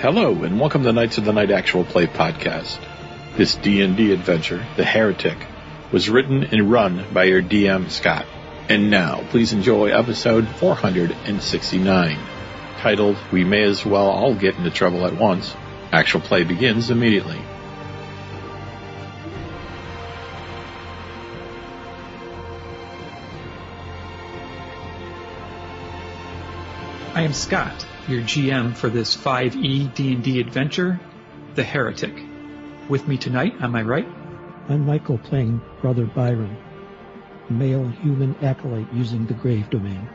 Hello, and welcome to Knights of the Night Actual Play podcast. This D&D adventure, The Heretic, was written and run by your DM, Scott. And now, please enjoy episode 469, titled, We May As Well All Get Into Trouble at Once. Actual play begins immediately. I am Scott, your GM for this 5e D&D adventure, The Heretic. With me tonight, on my right, I'm Michael, playing Brother Byron, a male human acolyte using the Grave domain.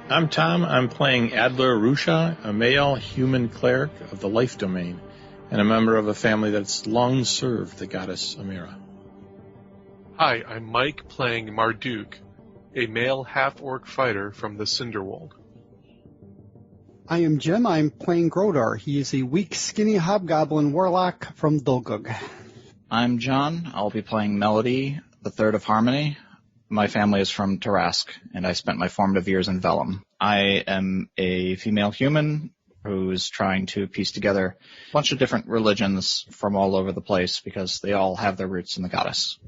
I'm Tom. I'm playing Adler Rusha, a male human cleric of the Life domain, and a member of a family that's long served the goddess Amira. Hi, I'm Mike, playing Marduk, a male half-orc fighter from the Cinderwald. I am Jim. I'm playing Grodar. He is a weak, skinny hobgoblin warlock from Dulgug. I'm John. I'll be playing Melody, the third of Harmony. My family is from Tarask, and I spent my formative years in Vellum. I am a female human who's trying to piece together a bunch of different religions from all over the place because they all have their roots in the goddess.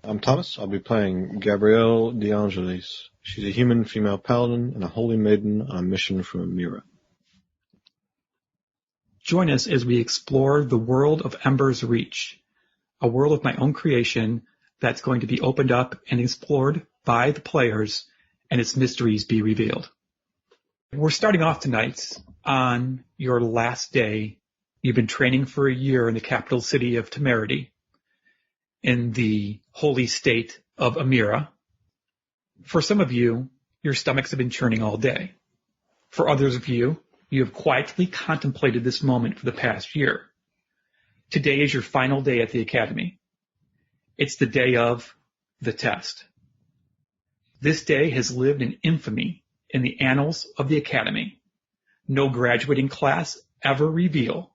I'm Thomas. I'll be playing Gabrielle De Angelis. She's a human female paladin and a holy maiden on a mission from Amira. join us as we explore the world of Ember's Reach, a world of my own creation that's going to be opened up and explored by the players and its mysteries be revealed. We're starting off tonight on your last day. You've been training for a year in the capital city of Temerity, in the holy state of Amira. For some of you, your stomachs have been churning all day. For others of you, you have quietly contemplated this moment for the past year. Today is your final day at the academy. It's the day of the test. This day has lived in infamy in the annals of the academy. No graduating class ever reveal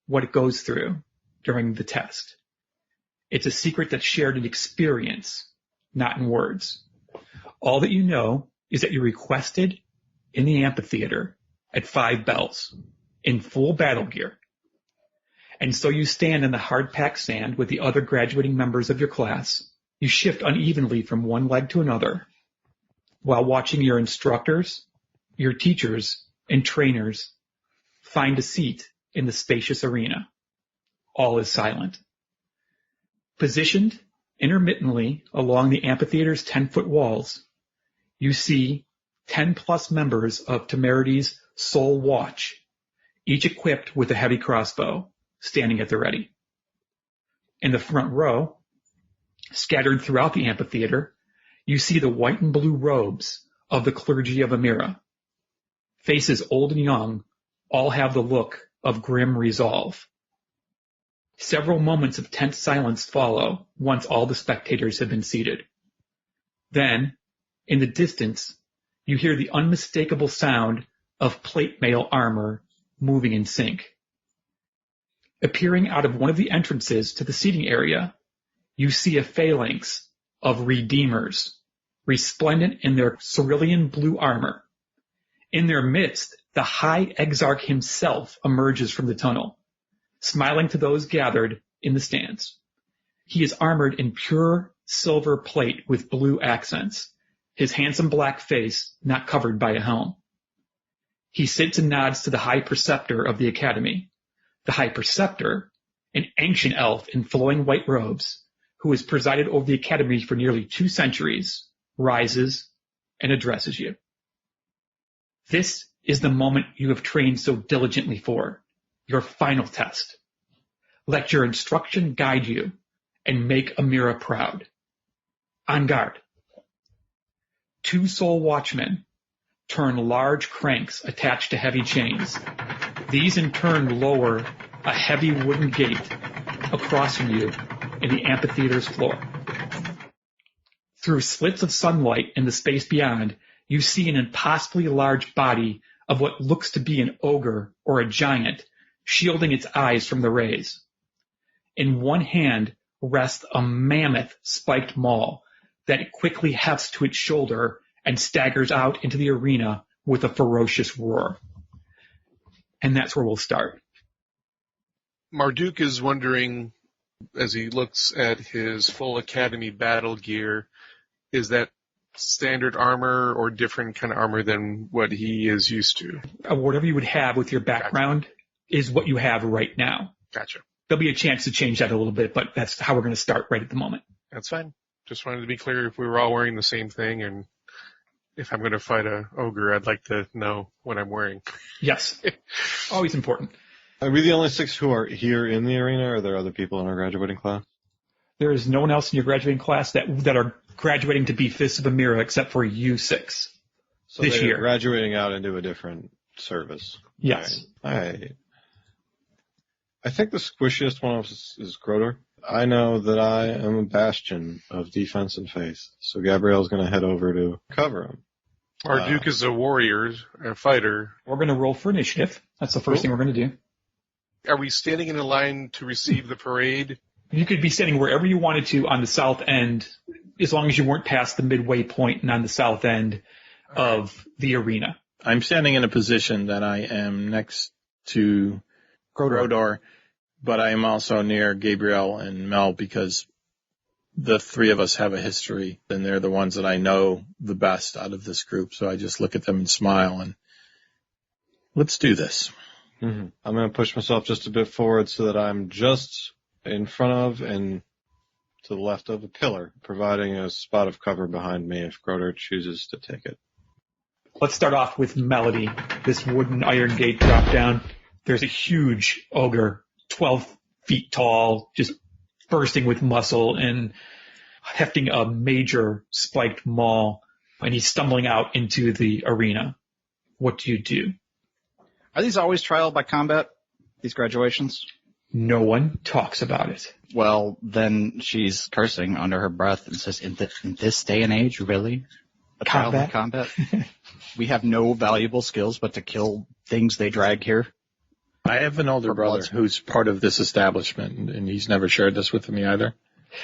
what it goes through during the test. It's a secret that's shared in experience, not in words. All that you know is that you're requested in the amphitheater at 5 bells in full battle gear. And so you stand in the hard-packed sand with the other graduating members of your class. You shift unevenly from one leg to another while watching your instructors, your teachers, and trainers find a seat in the spacious arena. All is silent. Positioned intermittently along the amphitheater's 10-foot walls, you see 10-plus members of Temerity's Soul Watch, each equipped with a heavy crossbow, standing at the ready. In the front row, scattered throughout the amphitheater, you see the white and blue robes of the clergy of Amira. Faces old and young all have the look of grim resolve. Several moments of tense silence follow once all the spectators have been seated. Then, in the distance, you hear the unmistakable sound of plate mail armor moving in sync. Appearing out of one of the entrances to the seating area, you see a phalanx of Redeemers, resplendent in their cerulean blue armor. In their midst, the High Exarch himself emerges from the tunnel, smiling to those gathered in the stands. He is armored in pure silver plate with blue accents, his handsome black face not covered by a helm. He sits and nods to the High Preceptor of the Academy. The High Preceptor, an ancient elf in flowing white robes, who has presided over the Academy for nearly 2 centuries, rises and addresses you. This is the moment you have trained so diligently for, your final test. Let your instruction guide you and make Amira proud. On guard. 2 soul watchmen turn large cranks attached to heavy chains. These in turn lower a heavy wooden gate across from you in the amphitheater's floor. Through slits of sunlight in the space beyond, you see an impossibly large body of what looks to be an ogre or a giant, shielding its eyes from the rays. In one hand rests a mammoth spiked maul that it quickly hefts to its shoulder and staggers out into the arena with a ferocious roar. And that's where we'll start. Marduk is wondering, as he looks at his full Academy battle gear, is that standard armor or different kind of armor than what he is used to? Whatever you would have with your background is what you have right now. Gotcha. There'll be a chance to change that a little bit, but that's how we're going to start right at the moment. That's fine. Just wanted to be clear if we were all wearing the same thing, and if I'm going to fight a ogre, I'd like to know what I'm wearing. Yes. Always important. Are we the only 6 who are here in the arena, or are there other people in our graduating class? There is no one else in your graduating class that are graduating to be Fists of Amira except for you 6 So this they're year. graduating out into a different service. Yes. I think the squishiest one of us is Grodor. I know that I am a bastion of defense and faith, so Gabrielle's going to head over to cover him. Marduk is a warrior, a fighter. We're going to roll for initiative. That's the first thing we're going to do. Are we standing in a line to receive the parade? You could be standing wherever you wanted to on the south end, as long as you weren't past the midway point and on the south end of the arena. I'm standing in a position that I am next to Grodor, but I am also near Gabrielle and Mel because the 3 of us have a history, and they're the ones that I know the best out of this group. So I just look at them and smile, and let's do this. Mm-hmm. I'm going to push myself just a bit forward so that I'm just in front of and to the left of a pillar, providing a spot of cover behind me if Grodor chooses to take it. Let's start off with Melody, this wooden iron gate drop down. There's a huge ogre, 12 feet tall, just bursting with muscle and hefting a major spiked maul, and he's stumbling out into the arena. What do you do? Are these always trial by combat, these graduations? No one talks about it. Well, then she's cursing under her breath and says, in this day and age, really? A trial by combat? We have no valuable skills but to kill things they drag here? I have an older brother who's part of this establishment, and he's never shared this with me either.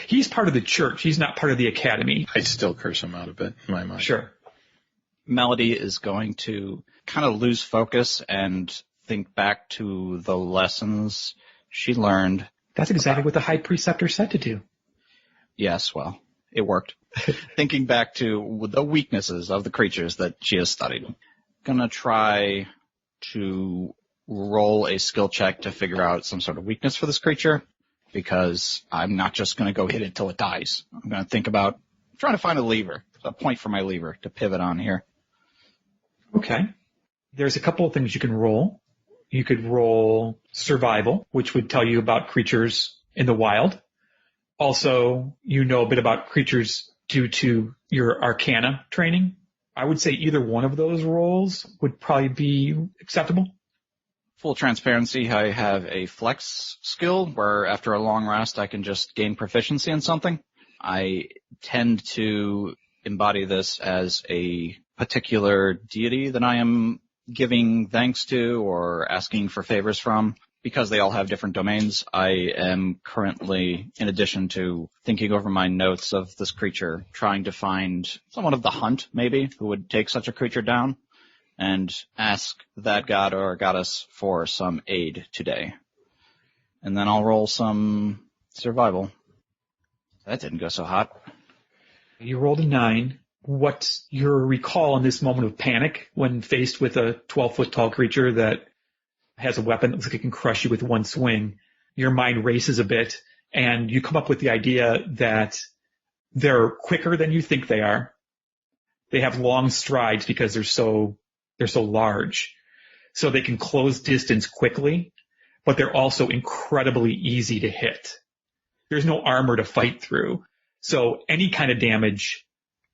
He's part of the church. He's not part of the academy. I still curse him out of it in my mind. Sure. Melody is going to kind of lose focus and think back to the lessons she learned. That's exactly what the High Preceptor said to do. Yes, well, it worked. Thinking back to the weaknesses of the creatures that she has studied. Gonna try to roll a skill check to figure out some sort of weakness for this creature, because I'm not just gonna go hit it till it dies. I'm gonna think about trying to find a point for my lever to pivot on here. Okay. There's a couple of things you can roll. You could roll survival, which would tell you about creatures in the wild. Also, you know a bit about creatures due to your Arcana training. I would say either one of those rolls would probably be acceptable. Full transparency, I have a flex skill where after a long rest I can just gain proficiency in something. I tend to embody this as a particular deity that I am giving thanks to or asking for favors from. Because they all have different domains, I am currently, in addition to thinking over my notes of this creature, trying to find someone of the hunt, maybe, who would take such a creature down, and ask that god or goddess for some aid today. And then I'll roll some survival. That didn't go so hot. You rolled a 9. What's your recall in this moment of panic when faced with a 12-foot tall creature that has a weapon that looks like it can crush you with one swing? Your mind races a bit, and you come up with the idea that they're quicker than you think they are. They have long strides because they're so large. So they can close distance quickly, but they're also incredibly easy to hit. There's no armor to fight through. So any kind of damage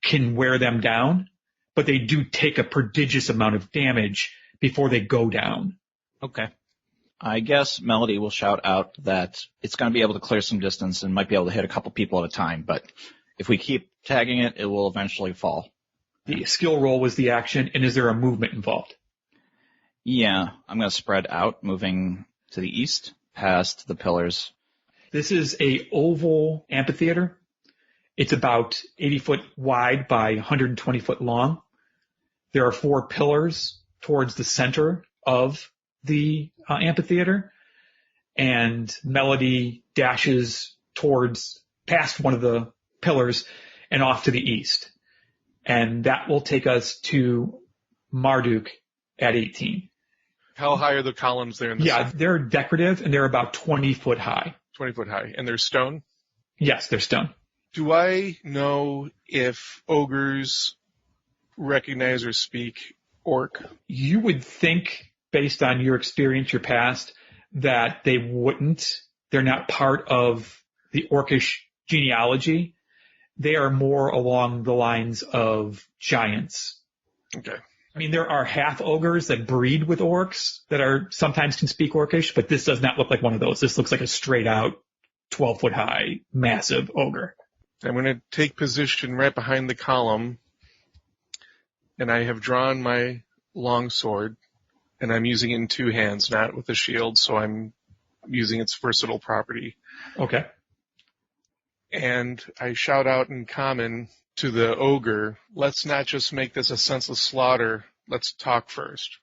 can wear them down, but they do take a prodigious amount of damage before they go down. Okay. I guess Melody will shout out that it's going to be able to clear some distance and might be able to hit a couple people at a time, but if we keep tagging it, it will eventually fall. The skill roll was the action, and is there a movement involved? Yeah, I'm going to spread out, moving to the east, past the pillars. This is a oval amphitheater. It's about 80 foot wide by 120 foot long. There are 4 pillars towards the center of the amphitheater, and Melody dashes past one of the pillars and off to the east. And that will take us to Marduk at 18. How high are the columns there in the Yeah, center? they're decorative and they're about 20 foot high. 20 foot high. And they're stone? Yes, they're stone. Do I know if ogres recognize or speak orc? You would think, based on your experience, your past, that they wouldn't. They're not part of the orcish genealogy. They are more along the lines of giants. Okay. I mean, there are half ogres that breed with orcs that sometimes can speak orcish, but this does not look like one of those. This looks like a straight out 12 foot high, massive ogre. I'm going to take position right behind the column, and I have drawn my long sword, and I'm using it in two hands, not with a shield, so I'm using its versatile property. Okay. And I shout out in common to the ogre, let's not just make this a senseless slaughter, let's talk first.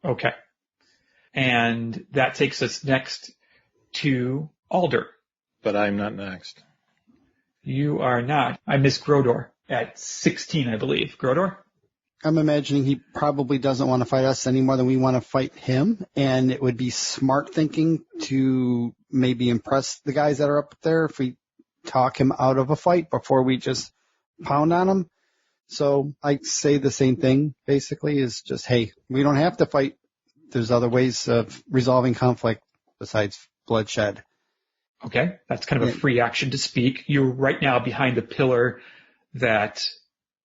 Okay. And that takes us next to Alder. But I'm not next. You are not. I miss Grodor at 16, I believe. Grodor? I'm imagining he probably doesn't want to fight us any more than we want to fight him, and it would be smart thinking to maybe impress the guys that are up there if we talk him out of a fight before we just pound on him. So I say the same thing, basically, is just, hey, we don't have to fight. There's other ways of resolving conflict besides bloodshed. Okay, that's kind of a free action to speak. You're right now behind the pillar that...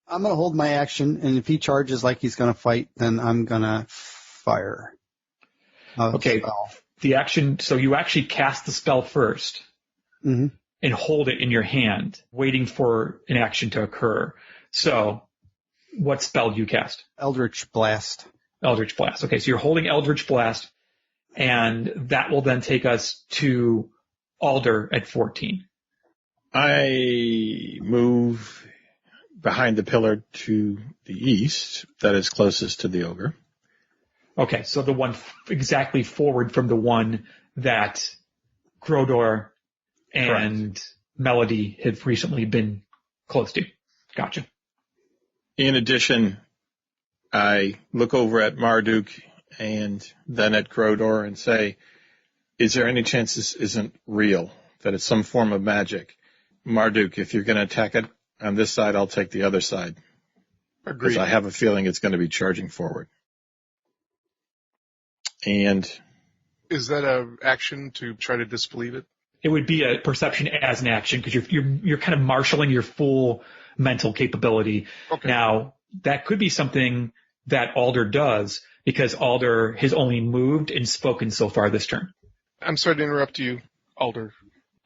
I'm going to hold my action, and if he charges like he's going to fight, then I'm going to fire. Okay, spell. the action... So you actually cast the spell first Mm-hmm. and hold it in your hand, waiting for an action to occur. So what spell do you cast? Eldritch Blast. Eldritch Blast. Okay, so you're holding Eldritch Blast, and that will then take us to Alder at 14. I move behind the pillar to the east, that is closest to the ogre. Okay, so the one exactly forward from the one that Grodor and Melody have recently been close to. Gotcha. In addition, I look over at Marduk and then at Grodor and say, is there any chance this isn't real, that it's some form of magic? Marduk, if you're going to attack it on this side, I'll take the other side. Agreed. Because I have a feeling it's going to be charging forward. And Is that an action to try to disbelieve it? It would be a perception as an action because you're kind of marshaling your full mental capability. Okay. Now, that could be something that Alder does because Alder has only moved and spoken so far this turn. I'm sorry to interrupt you, Alder.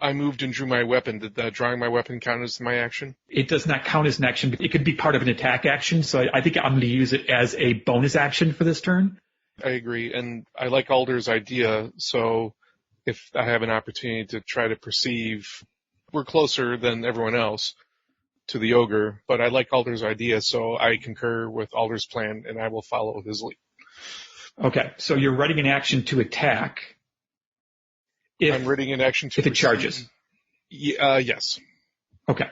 I moved and drew my weapon. Did that drawing my weapon count as my action? It does not count as an action, but it could be part of an attack action. So I think I'm going to use it as a bonus action for this turn. I agree, and I like Alder's idea, so if I have an opportunity to try to perceive, we're closer than everyone else to the ogre, but I like Alder's idea, so I concur with Alder's plan, and I will follow his lead. Okay, so you're readying an action to attack. I'm readying an action to if it charges. Yes. Okay.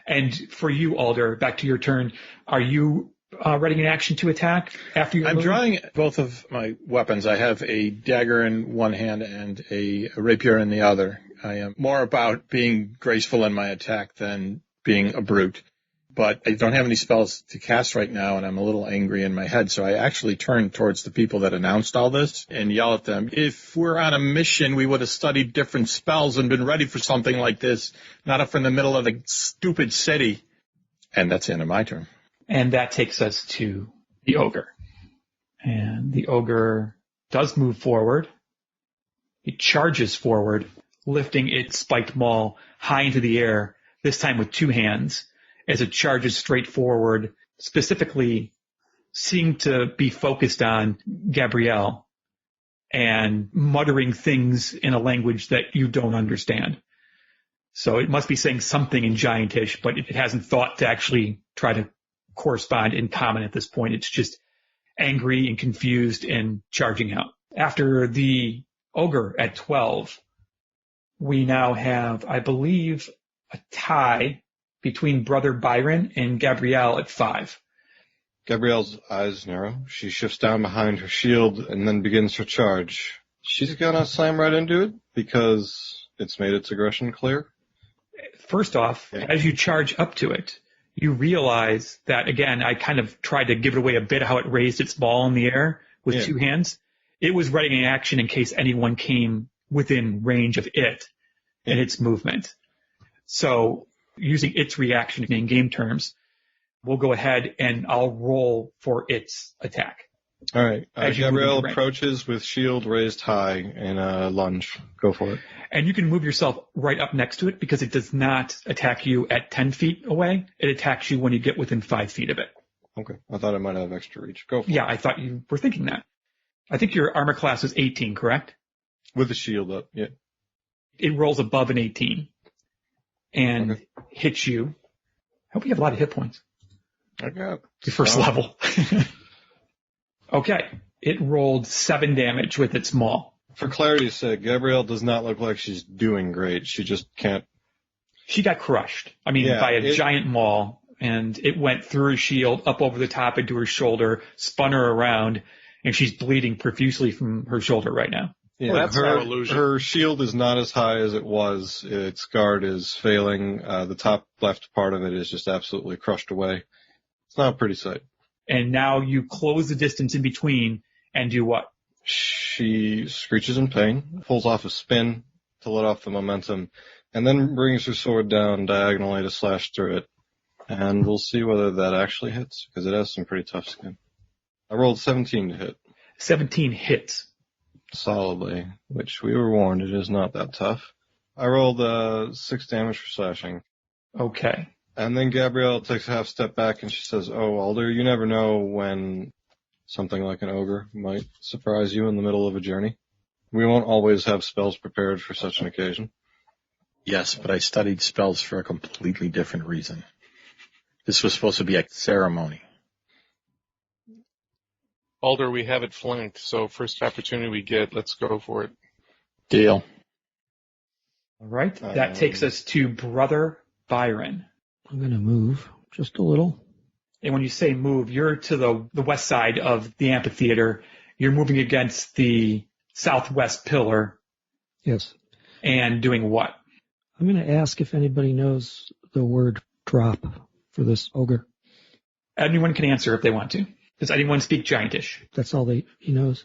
And for you, Alder, back to your turn, are you readying an action to attack after your I'm move? drawing both of my weapons. I have a dagger in one hand and a rapier in the other. I am more about being graceful in my attack than being a brute. But I don't have any spells to cast right now, and I'm a little angry in my head. So I actually turn towards the people that announced all this and yell at them, if we're on a mission, we would have studied different spells and been ready for something like this, not up in the middle of the stupid city. And that's the end of my turn. And that takes us to the ogre. And the ogre does move forward. It charges forward, lifting its spiked maul high into the air, this time with two hands, as it charges straight forward, specifically seeming to be focused on Gabrielle and muttering things in a language that you don't understand. So it must be saying something in Giantish, but it hasn't thought to actually try to correspond in common at this point. It's just angry and confused and charging out. After the Ogre at 12. We now have, I believe, a tie between Brother Byron and Gabrielle at 5. Gabrielle's eyes narrow. She shifts down behind her shield and then begins her charge. She's gonna slam right into it because it's made its aggression clear. First off, as you charge up to it, you realize that, again, I kind of tried to give it away a bit how it raised its ball in the air with 2 hands. It was ready in action in case anyone came within range of it in its movement. So using its reaction in game terms, we'll go ahead and I'll roll for its attack. All right. Gabrielle approaches with shield raised high in a lunge. Go for it. And you can move yourself right up next to it because it does not attack you at 10 feet away. It attacks you when you get within 5 feet of it. Okay. I thought it might have extra reach. Go for it. Yeah, I thought you were thinking that. I think your armor class was 18, correct? With the shield up, yeah. It rolls above an 18 and hits you. I hope you have a lot of hit points. I got your first level. Okay. It rolled 7 damage with its maul. For clarity's sake, Gabrielle does not look like she's doing great. She just can't. She got crushed. I mean, by a giant maul, and it went through her shield, up over the top into her shoulder, spun her around, and she's bleeding profusely from her shoulder right now. Yeah, well, that's no illusion. Her shield is not as high as it was. Its guard is failing. The top left part of it is just absolutely crushed away. It's not a pretty sight. And now you close the distance in between and do what? She screeches in pain, pulls off a spin to let off the momentum, and then brings her sword down diagonally to slash through it. And we'll see whether that actually hits, because it has some pretty tough skin. I rolled 17 to hit. 17 hits. Solidly, which we were warned it is not that tough. I rolled 6 damage for slashing. Okay. And then Gabrielle takes a half step back and she says, "Oh, Alder, you never know when something like an ogre might surprise you in the middle of a journey. We won't always have spells prepared for such an occasion." Yes, but I studied spells for a completely different reason. This was supposed to be a ceremony. Alder, we have it flanked, so first opportunity we get, let's go for it. Deal. All right. That takes us to Brother Byron. I'm going to move just a little. And when you say move, you're to the west side of the amphitheater. You're moving against the southwest pillar. Yes. And doing what? I'm going to ask if anybody knows the word drop for this ogre. Anyone can answer if they want to. Does anyone speak Giantish? That's all he knows.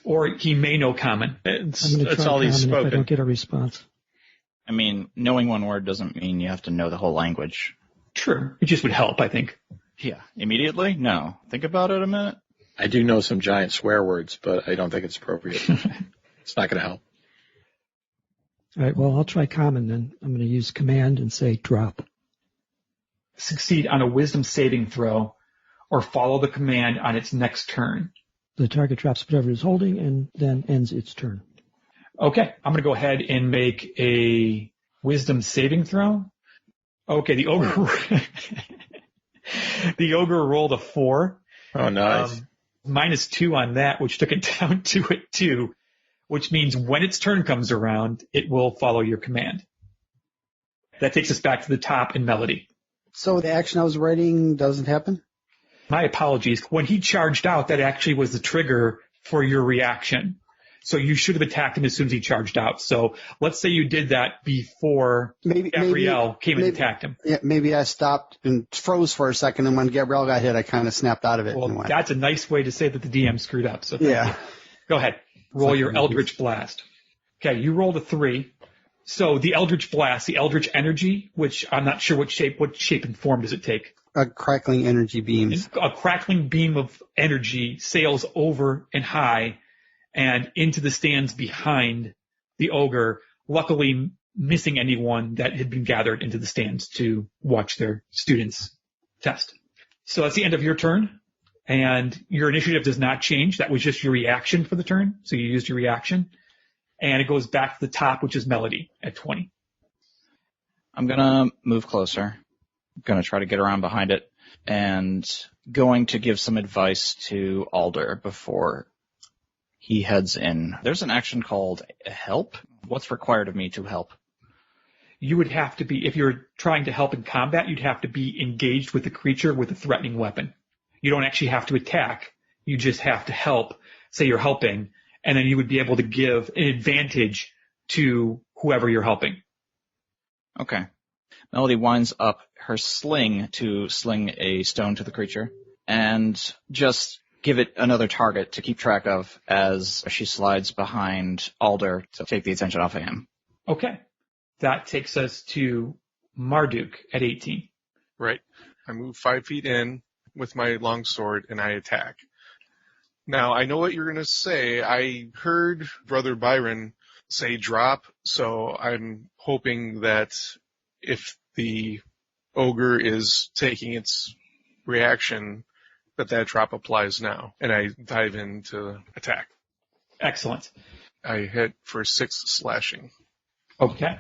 Or he may know Common. That's all he's spoken. If I don't get a response. I mean, knowing one word doesn't mean you have to know the whole language. True. It just would help, I think. Yeah. Immediately? No. Think about it a minute. I do know some giant swear words, but I don't think it's appropriate. It's not going to help. All right, well, I'll try common then. I'm going to use command and say drop. Succeed on a wisdom saving throw or follow the command on its next turn. The target drops whatever it is holding and then ends its turn. Okay, I'm going to go ahead and make a wisdom saving throw. Okay, the ogre rolled a 4. Oh, nice. -2 on that, which took it down to a 2, which means when its turn comes around, it will follow your command. That takes us back to the top in Melody. So the action I was writing doesn't happen? My apologies. When he charged out, that actually was the trigger for your reaction. So you should have attacked him as soon as he charged out. So let's say you did that before Gabrielle came and attacked him. Yeah, maybe I stopped and froze for a second, and when Gabrielle got hit, I kind of snapped out of it. Well, that's a nice way to say that the DM screwed up. So yeah. Go ahead. Roll your Eldritch Blast. Okay, you rolled a 3. So the Eldritch Blast, the Eldritch Energy, which I'm not sure what shape and form does it take? A crackling energy beams. A crackling beam of energy sails over and high and into the stands behind the ogre, luckily missing anyone that had been gathered into the stands to watch their students test. So that's the end of your turn, and your initiative does not change. That was just your reaction for the turn, so you used your reaction. And it goes back to the top, which is Melody at 20. I'm going to move closer. I'm going to try to get around behind it and going to give some advice to Alder before he heads in. There's an action called help. What's required of me to help? You would have to be, if you're trying to help in combat, you'd have to be engaged with the creature with a threatening weapon. You don't actually have to attack. You just have to help. Say you're helping, and then you would be able to give an advantage to whoever you're helping. Okay. Melody winds up her sling to sling a stone to the creature and just give it another target to keep track of as she slides behind Alder to take the attention off of him. Okay. That takes us to Marduk at 18. Right. I move 5 feet in with my longsword and I attack. Now, I know what you're going to say. I heard Brother Byron say drop, so I'm hoping that if the ogre is taking its reaction, that drop applies now. And I dive in to attack. Excellent. I hit for 6 slashing. Okay.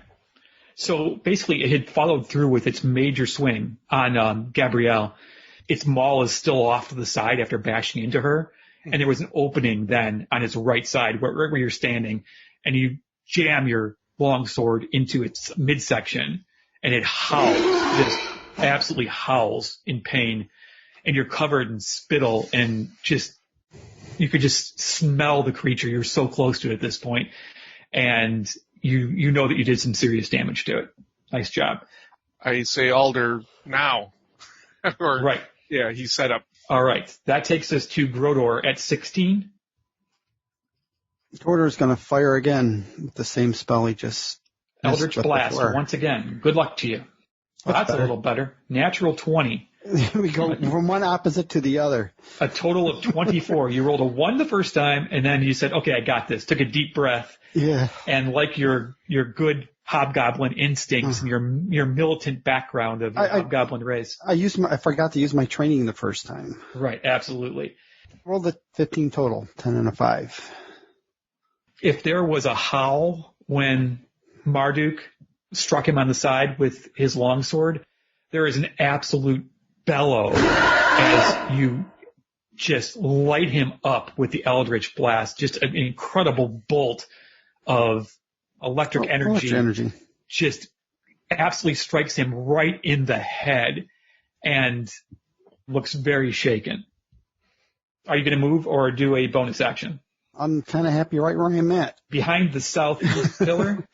So basically, it had followed through with its major swing on Gabrielle. Its maul is still off to the side after bashing into her, and there was an opening then on its right side where you're standing, and you jam your longsword into its midsection, and it howls, just absolutely howls in pain, and you're covered in spittle, and just you could just smell the creature. You're so close to it at this point, and you know that you did some serious damage to it. Nice job. I say Alder now. Right. Yeah, he's set up. All right. That takes us to Grodor at 16. Grodor's going to fire again with the same spell he just... Eldritch Blast once again. Good luck to you. Well, that's a little better. Natural 20. We go from one opposite to the other. A total of 24. You rolled a 1 the first time, and then you said, okay, I got this. Took a deep breath. Yeah. And like your good hobgoblin instincts and your militant background of your hobgoblin race. I forgot to use my training the first time. Right, absolutely. Rolled a 15 total, 10 and a 5. If there was a howl when Marduk struck him on the side with his longsword, there is an absolute bellow as you just light him up with the Eldritch Blast. Just an incredible bolt of electric energy just absolutely strikes him right in the head and looks very shaken. Are you going to move or do a bonus action? I'm kind of happy right where I'm at. Behind the southeast pillar?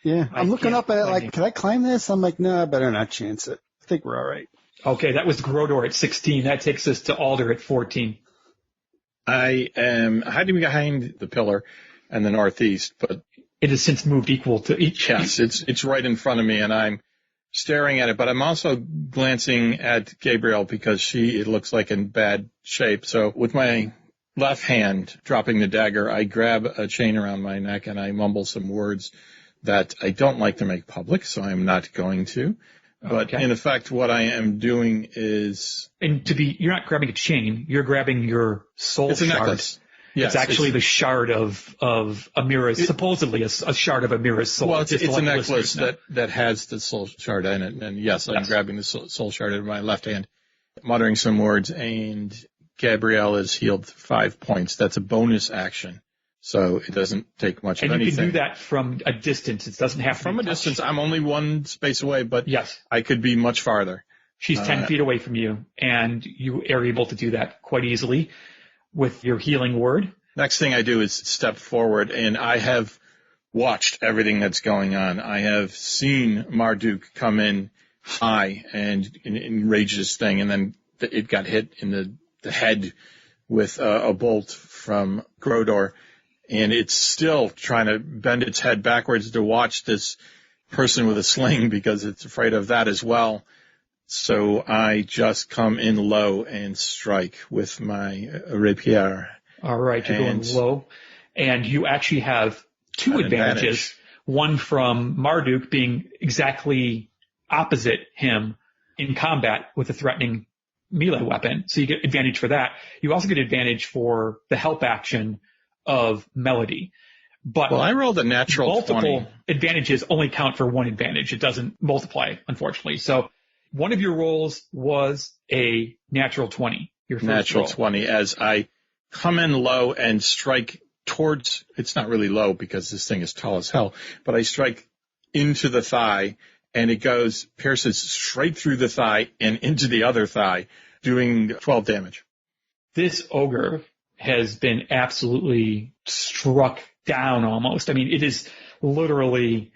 Yeah, I'm looking up at it like, can I climb this? I'm like, no, I better not chance it. I think we're all right. Okay, that was Grodor at 16. That takes us to Alder at 14. I am hiding behind the pillar in the northeast, but it has since moved equal to each. Yes, it's right in front of me, and I'm staring at it. But I'm also glancing at Gabrielle because it looks like in bad shape. So with my left hand dropping the dagger, I grab a chain around my neck and I mumble some words that I don't like to make public, so I'm not going to. But in effect, what I am doing is... And you're not grabbing a chain, you're grabbing your soul shard. It's a necklace. Yes, it's actually the shard of Amira's, supposedly a shard of Amira's soul. Well, it's a necklace that has the soul shard in it. And yes, I'm grabbing the soul shard in my left hand, muttering some words, and Gabrielle is healed 5 points. That's a bonus action. So it doesn't take much of anything. And you can do that from a distance. It doesn't have to From a distance. I'm only one space away, but yes, I could be much farther. She's 10 feet away from you, and you are able to do that quite easily with your healing word. Next thing I do is step forward, and I have watched everything that's going on. I have seen Marduk come in high and enrage this thing, and then it got hit in the head with a bolt from Grodor. And it's still trying to bend its head backwards to watch this person with a sling because it's afraid of that as well. So I just come in low and strike with my rapier. All right, you're going low. And you actually have two advantages. One from Marduk being exactly opposite him in combat with a threatening melee weapon. So you get advantage for that. You also get advantage for the help action of Melody. But I rolled a natural multiple 20. Advantages only count for one advantage. It doesn't multiply, unfortunately. So one of your rolls was a natural 20. Your first natural roll. 20 as I come in low and strike towards, it's not really low because this thing is tall as hell, but I strike into the thigh, and it pierces straight through the thigh and into the other thigh, doing 12 damage. This ogre has been absolutely struck down almost. I mean, it is literally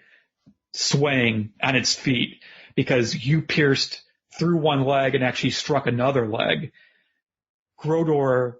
swaying on its feet because you pierced through one leg and actually struck another leg. Grodor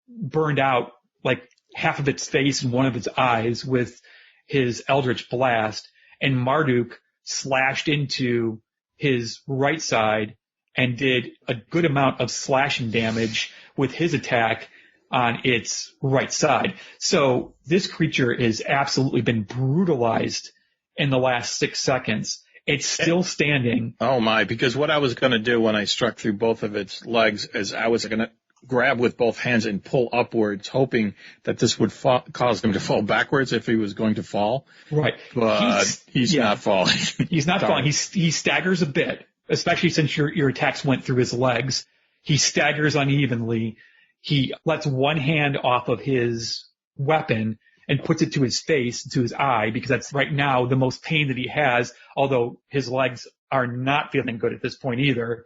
burned out like half of its face and one of its eyes with his Eldritch Blast, and Marduk slashed into his right side and did a good amount of slashing damage with his attack on its right side. So this creature has absolutely been brutalized in the last 6 seconds. It's still standing. Oh my, because what I was going to do when I struck through both of its legs is I was going to grab with both hands and pull upwards, hoping that this would cause him to fall backwards if he was going to fall. Right. But he's not falling. He's not falling. He staggers a bit, especially since your attacks went through his legs. He staggers unevenly. He lets one hand off of his weapon and puts it to his face, to his eye, because that's right now the most pain that he has, although his legs are not feeling good at this point either.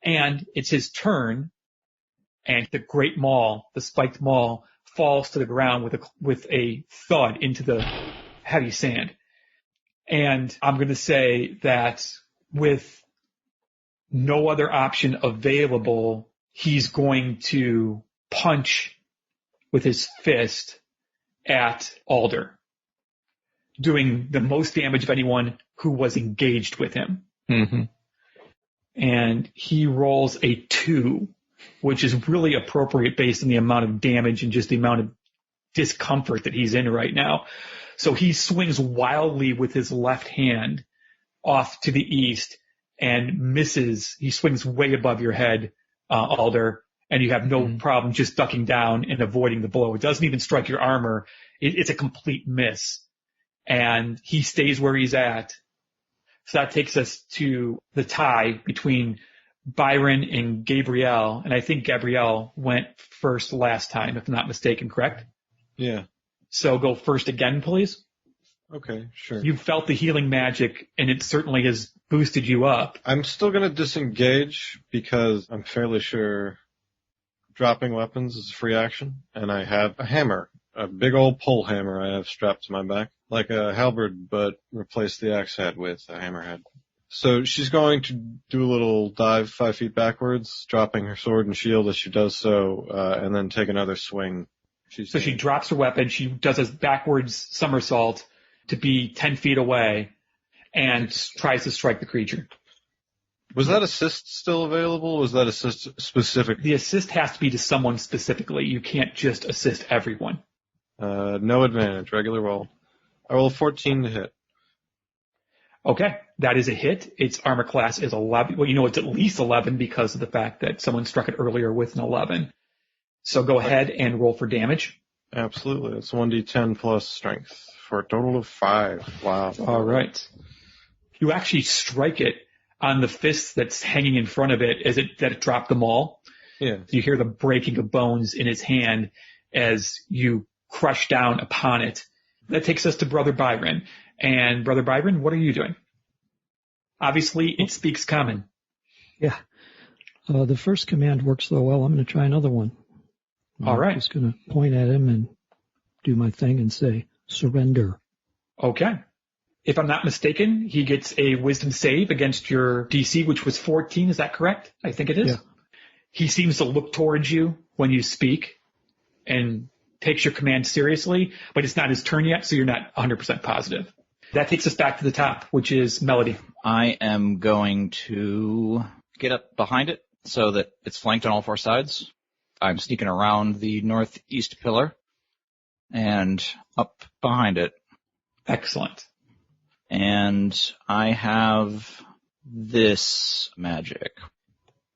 And it's his turn, and the great maul, the spiked maul, falls to the ground with a thud into the heavy sand. And I'm going to say that with no other option available, he's going to punch with his fist at Alder, doing the most damage of anyone who was engaged with him. Mm-hmm. And he rolls a 2, which is really appropriate based on the amount of damage and just the amount of discomfort that he's in right now. So he swings wildly with his left hand off to the east and misses. He swings way above your head, Alder, and you have no problem just ducking down and avoiding the blow. It doesn't even strike your armor. It's a complete miss. And he stays where he's at. So that takes us to the tie between Byron and Gabrielle. And I think Gabrielle went first last time, if I'm not mistaken, correct? Yeah. So go first again, please. Okay, sure. You felt the healing magic, and it certainly has boosted you up. I'm still going to disengage because I'm fairly sure dropping weapons is a free action, and I have a hammer, a big old pole hammer I have strapped to my back, like a halberd, but replace the axe head with a hammerhead. So she's going to do a little dive 5 feet backwards, dropping her sword and shield as she does so, and then take another swing. So she drops her weapon, she does a backwards somersault to be 10 feet away, and tries to strike the creature. Was that assist still available? Was that assist specific? The assist has to be to someone specifically. You can't just assist everyone. No advantage, regular roll. I roll 14 to hit. Okay, that is a hit. Its armor class is 11. Well, you know it's at least 11 because of the fact that someone struck it earlier with an 11. So go ahead and roll for damage. Absolutely. It's 1d10 plus strength for a total of 5. Wow. All right. You actually strike it on the fist that's hanging in front of it that it dropped the maul. Yeah. You hear the breaking of bones in its hand as you crush down upon it. That takes us to Brother Byron. And Brother Byron, what are you doing? Obviously, it speaks common. Yeah. The first command works so well, I'm going to try another one. All right. I'm just going to point at him and do my thing and say, surrender. Okay. If I'm not mistaken, he gets a wisdom save against your DC, which was 14. Is that correct? I think it is. Yeah. He seems to look towards you when you speak and takes your command seriously, but it's not his turn yet, so you're not 100% positive. That takes us back to the top, which is Melody. I am going to get up behind it so that it's flanked on all 4 sides. I'm sneaking around the northeast pillar and up behind it. Excellent. And I have this magic.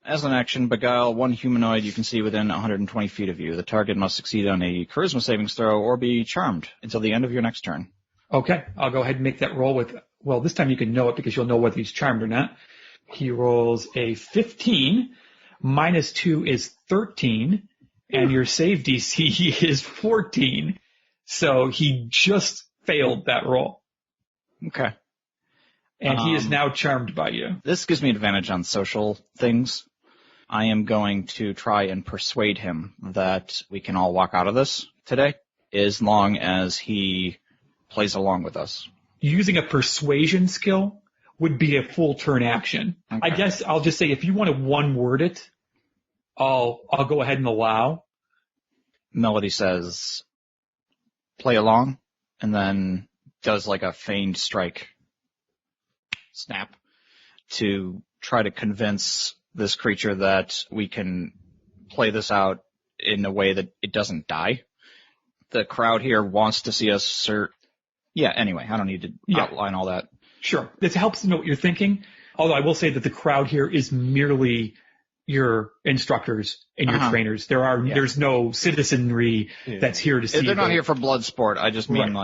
As an action, beguile one humanoid you can see within 120 feet of you. The target must succeed on a charisma saving throw or be charmed until the end of your next turn. Okay, I'll go ahead and make that roll with, well, this time you can know it because you'll know whether he's charmed or not. He rolls a 15, minus 2 is 13, and your save DC is 14. So he just failed that roll. Okay. And he is now charmed by you. This gives me advantage on social things. I am going to try and persuade him that we can all walk out of this today, as long as he plays along with us. Using a persuasion skill would be a full turn action. Okay. I guess I'll just say if you want to one word it, I'll go ahead and allow. Melody says, play along, and then does like a feigned strike snap to try to convince this creature that we can play this out in a way that it doesn't die. The crowd here wants to see us, anyway, I don't need to outline all that. Sure. This helps to know what you're thinking, although I will say that the crowd here is merely your instructors and your trainers. There's no citizenry that's here to see. They're not here for blood sport. I just mean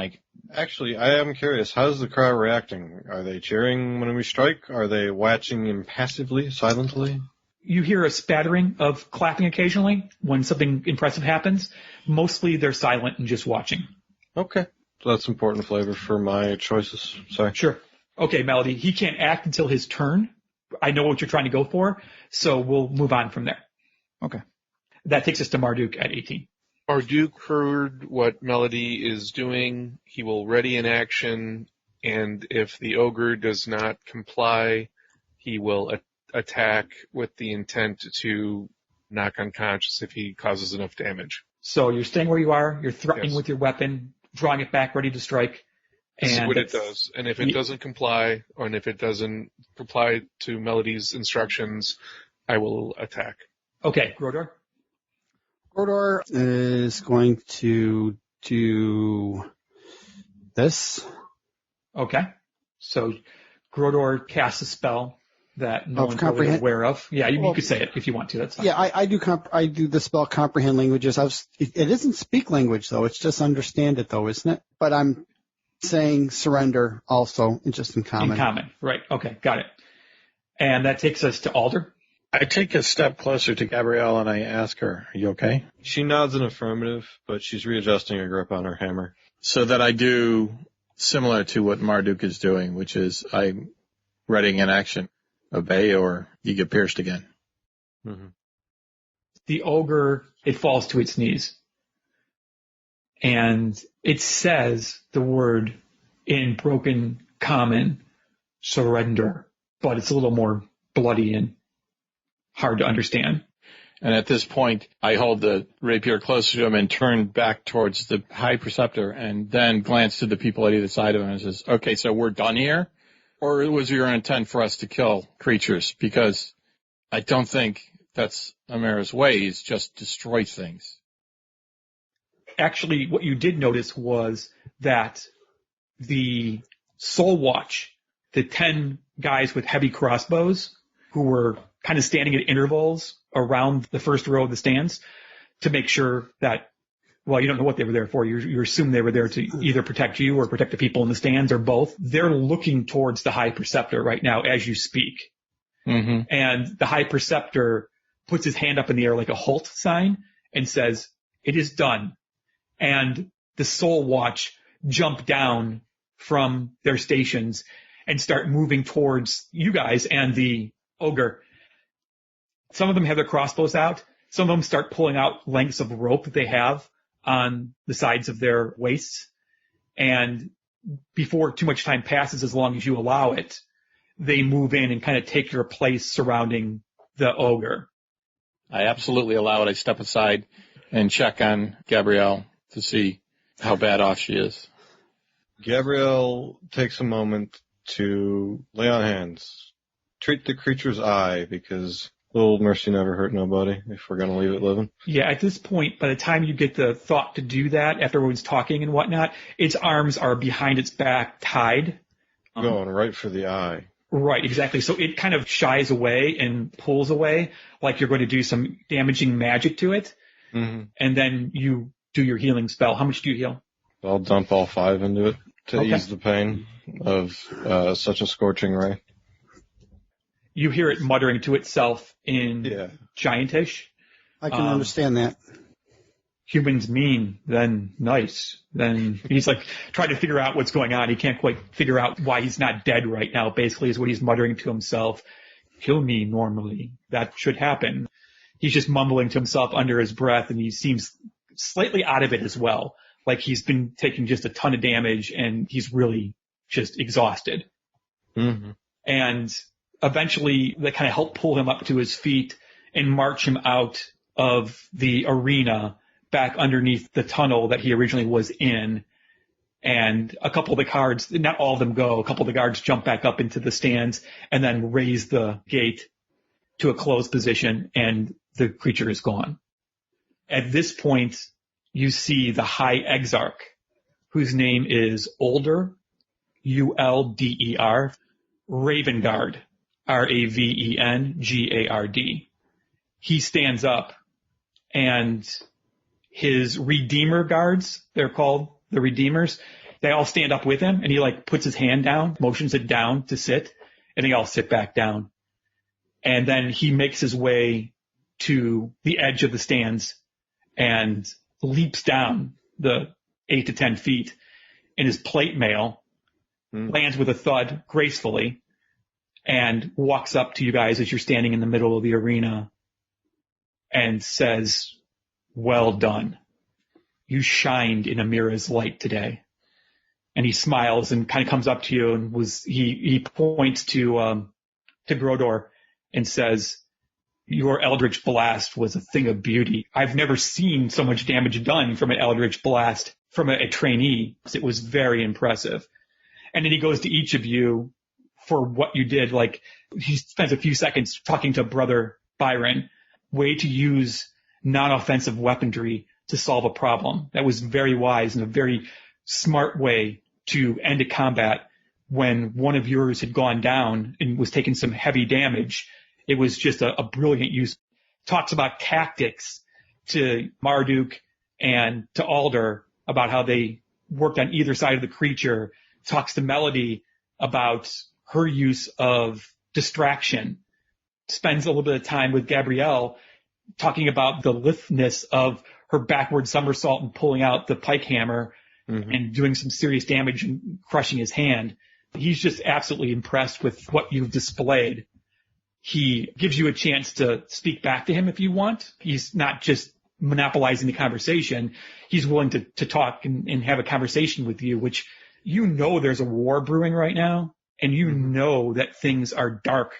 Actually, I am curious. How's the crowd reacting? Are they cheering when we strike? Are they watching impassively, silently? You hear a spattering of clapping occasionally when something impressive happens. Mostly they're silent and just watching. Okay. So that's important flavor for my choices. Sorry. Sure. Okay, Melody. He can't act until his turn. I know what you're trying to go for, so we'll move on from there. Okay. That takes us to Marduk at 18. Marduk heard what Melody is doing. He will ready an action, and if the ogre does not comply, he will attack with the intent to knock unconscious if he causes enough damage. So you're staying where you are, you're threatening with your weapon, drawing it back, ready to strike. This is what it does. And if it doesn't comply, and if it doesn't comply to Melody's instructions, I will attack. Okay, Grodor? Grodor is going to do this. Okay. So Grodor casts a spell that no one's really aware of. Yeah, you could say it if you want to. That's fine. Yeah, I do the spell comprehend languages. It isn't speak language though. It's just understand it though, isn't it? But I'm saying surrender also, just in common. In common, right. Okay, got it. And that takes us to Alder. I take a step closer to Gabrielle and I ask her, are you okay? She nods in affirmative, but she's readjusting her grip on her hammer. So that I do similar to what Marduk is doing, which is I'm readying an action. Obey or you get pierced again. Mm-hmm. The ogre, it falls to its knees. And it says the word in broken common, surrender, but it's a little more bloody and hard to understand. And at this point, I hold the rapier closer to him and turn back towards the high preceptor and then glance to the people at either side of him and says, okay, so we're done here? Or was your intent for us to kill creatures? Because I don't think that's Amara's way, is just destroy things. Actually, what you did notice was that the Soul Watch, the 10 guys with heavy crossbows who were kind of standing at intervals around the first row of the stands to make sure that, well, you don't know what they were there for. You assume they were there to either protect you or protect the people in the stands or both. They're looking towards the High Preceptor right now as you speak. Mm-hmm. And the High Preceptor puts his hand up in the air like a halt sign and says, it is done. And the Soul Watch jump down from their stations and start moving towards you guys and the ogre. Some of them have their crossbows out. Some of them start pulling out lengths of rope that they have on the sides of their waists. And before too much time passes, as long as you allow it, they move in and kind of take your place surrounding the ogre. I absolutely allow it. I step aside and check on Gabrielle to see how bad off she is. Gabrielle takes a moment to lay on hands. Treat the creature's eye, because little mercy never hurt nobody if we're going to leave it living. Yeah, at this point, by the time you get the thought to do that, after everyone's talking and whatnot, its arms are behind its back tied. Going right for the eye. Right, exactly. So it kind of shies away and pulls away like you're going to do some damaging magic to it. Mm-hmm. And then you do your healing spell. How much do you heal? I'll dump all 5 into it to ease the pain of such a scorching ray. You hear it muttering to itself in Giantish. I can understand that. humans mean, then nice. Then he's like trying to figure out what's going on. He can't quite figure out why he's not dead right now, basically, is what he's muttering to himself. Kill me normally. That should happen. He's just mumbling to himself under his breath, and he seems slightly out of it as well. Like he's been taking just a ton of damage, and he's really just exhausted. Mm-hmm. And eventually they kind of help pull him up to his feet and march him out of the arena back underneath the tunnel that he originally was in. And a couple of the guards, not all of them go, a couple of the guards jump back up into the stands and then raise the gate to a closed position, and the creature is gone. At this point, you see the High Exarch, whose name is Ulder, Ulder, Ravengard, Ravengard. He stands up, and his Redeemer guards, they're called the Redeemers, they all stand up with him, and he like puts his hand down, motions it down to sit, and they all sit back down. And then he makes his way to the edge of the stands and leaps down the 8 to 10 feet in his plate mail, lands with a thud gracefully, and walks up to you guys as you're standing in the middle of the arena and says, "Well done. You shined in Amira's light today." And he smiles and kind of comes up to you, and he points to Grodor and says, "Your Eldritch Blast was a thing of beauty. I've never seen so much damage done from an Eldritch Blast from a trainee. It was very impressive." And then he goes to each of you for what you did. Like, he spends a few seconds talking to Brother Byron, way to use non-offensive weaponry to solve a problem. That was very wise and a very smart way to end a combat when one of yours had gone down and was taking some heavy damage. It was just a brilliant use. Talks about tactics to Marduk and to Alder about how they worked on either side of the creature. Talks to Melody about her use of distraction. Spends a little bit of time with Gabrielle talking about the litheness of her backward somersault and pulling out the pike hammer and doing some serious damage and crushing his hand. He's just absolutely impressed with what you've displayed. He gives you a chance to speak back to him if you want. He's not just monopolizing the conversation. He's willing to talk and have a conversation with you, which you know there's a war brewing right now, and you know that things are dark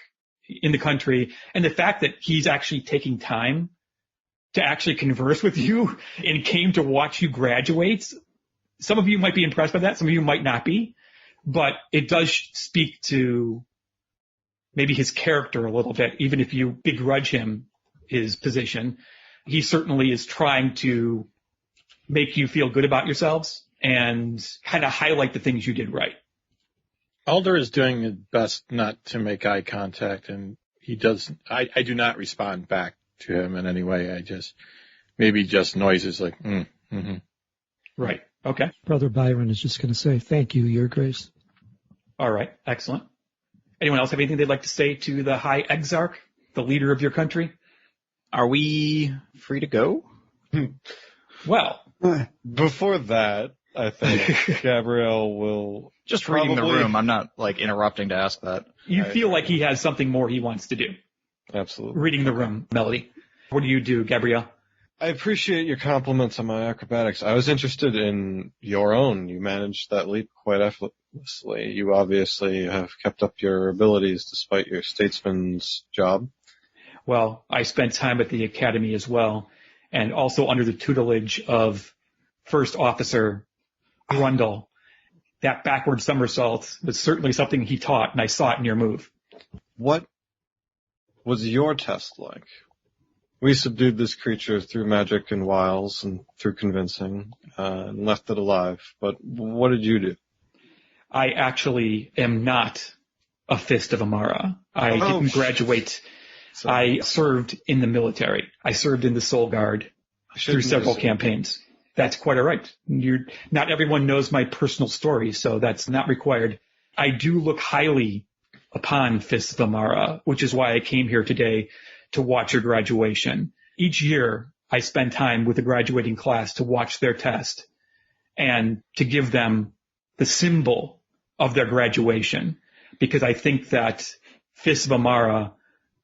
in the country. And the fact that he's actually taking time to actually converse with you and came to watch you graduate, some of you might be impressed by that, some of you might not be, but it does speak to maybe his character a little bit, even if you begrudge him his position. He certainly is trying to make you feel good about yourselves and kind of highlight the things you did right. Alder is doing his best not to make eye contact, and he does. I do not respond back to him in any way. I just, maybe just noises like, Right. Okay. Brother Byron is just going to say, "Thank you, Your Grace." All right. Excellent. Anyone else have anything they'd like to say to the High Exarch, the leader of your country? Are we free to go? Well, Before that, I think Gabrielle will Just reading the room. I'm not like interrupting to ask that. you feel like he has something more he wants to do. Absolutely. Reading the room, Melody. What do you do, Gabrielle? I appreciate your compliments on my acrobatics. I was interested in your own. You managed that leap quite effortlessly. You obviously have kept up your abilities despite your statesman's job. Well, I spent time at the academy as well, and also under the tutelage of First Officer Grundle. That backward somersault was certainly something he taught, and I saw it in your move. What was your test like? We subdued this creature through magic and wiles and through convincing, and left it alive. But what did you do? I actually am not a Fist of Amara. I didn't graduate. I served in the military. I served in the Soul Guard through several campaigns. That's quite all right. Not everyone knows my personal story, so that's not required. I do look highly upon Fist of Amara, which is why I came here today to watch your graduation. Each year, I spend time with the graduating class to watch their test and to give them the symbol of their graduation, because I think that Fists of Amara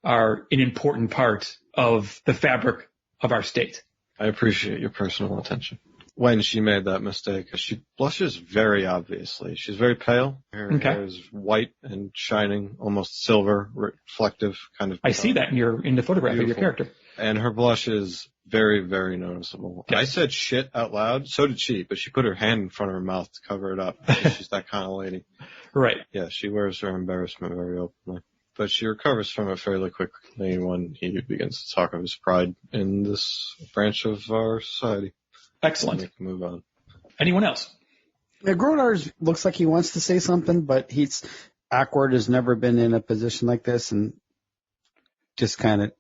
are an important part of the fabric of our state. I appreciate your personal attention. When she made that mistake, she blushes very obviously. She's very pale. Her hair is white and shining, almost silver, reflective kind of. I see that in the photograph of your character. And her blush is very, very noticeable. Yes. I said shit out loud, so did she, but she put her hand in front of her mouth to cover it up. She's that kind of lady. Right. Yeah, she wears her embarrassment very openly. But she recovers from it fairly quickly when he begins to talk of his pride in this branch of our society. Excellent. We can move on. Anyone else? Yeah, Grodar looks like he wants to say something, but he's awkward, has never been in a position like this, and just kind of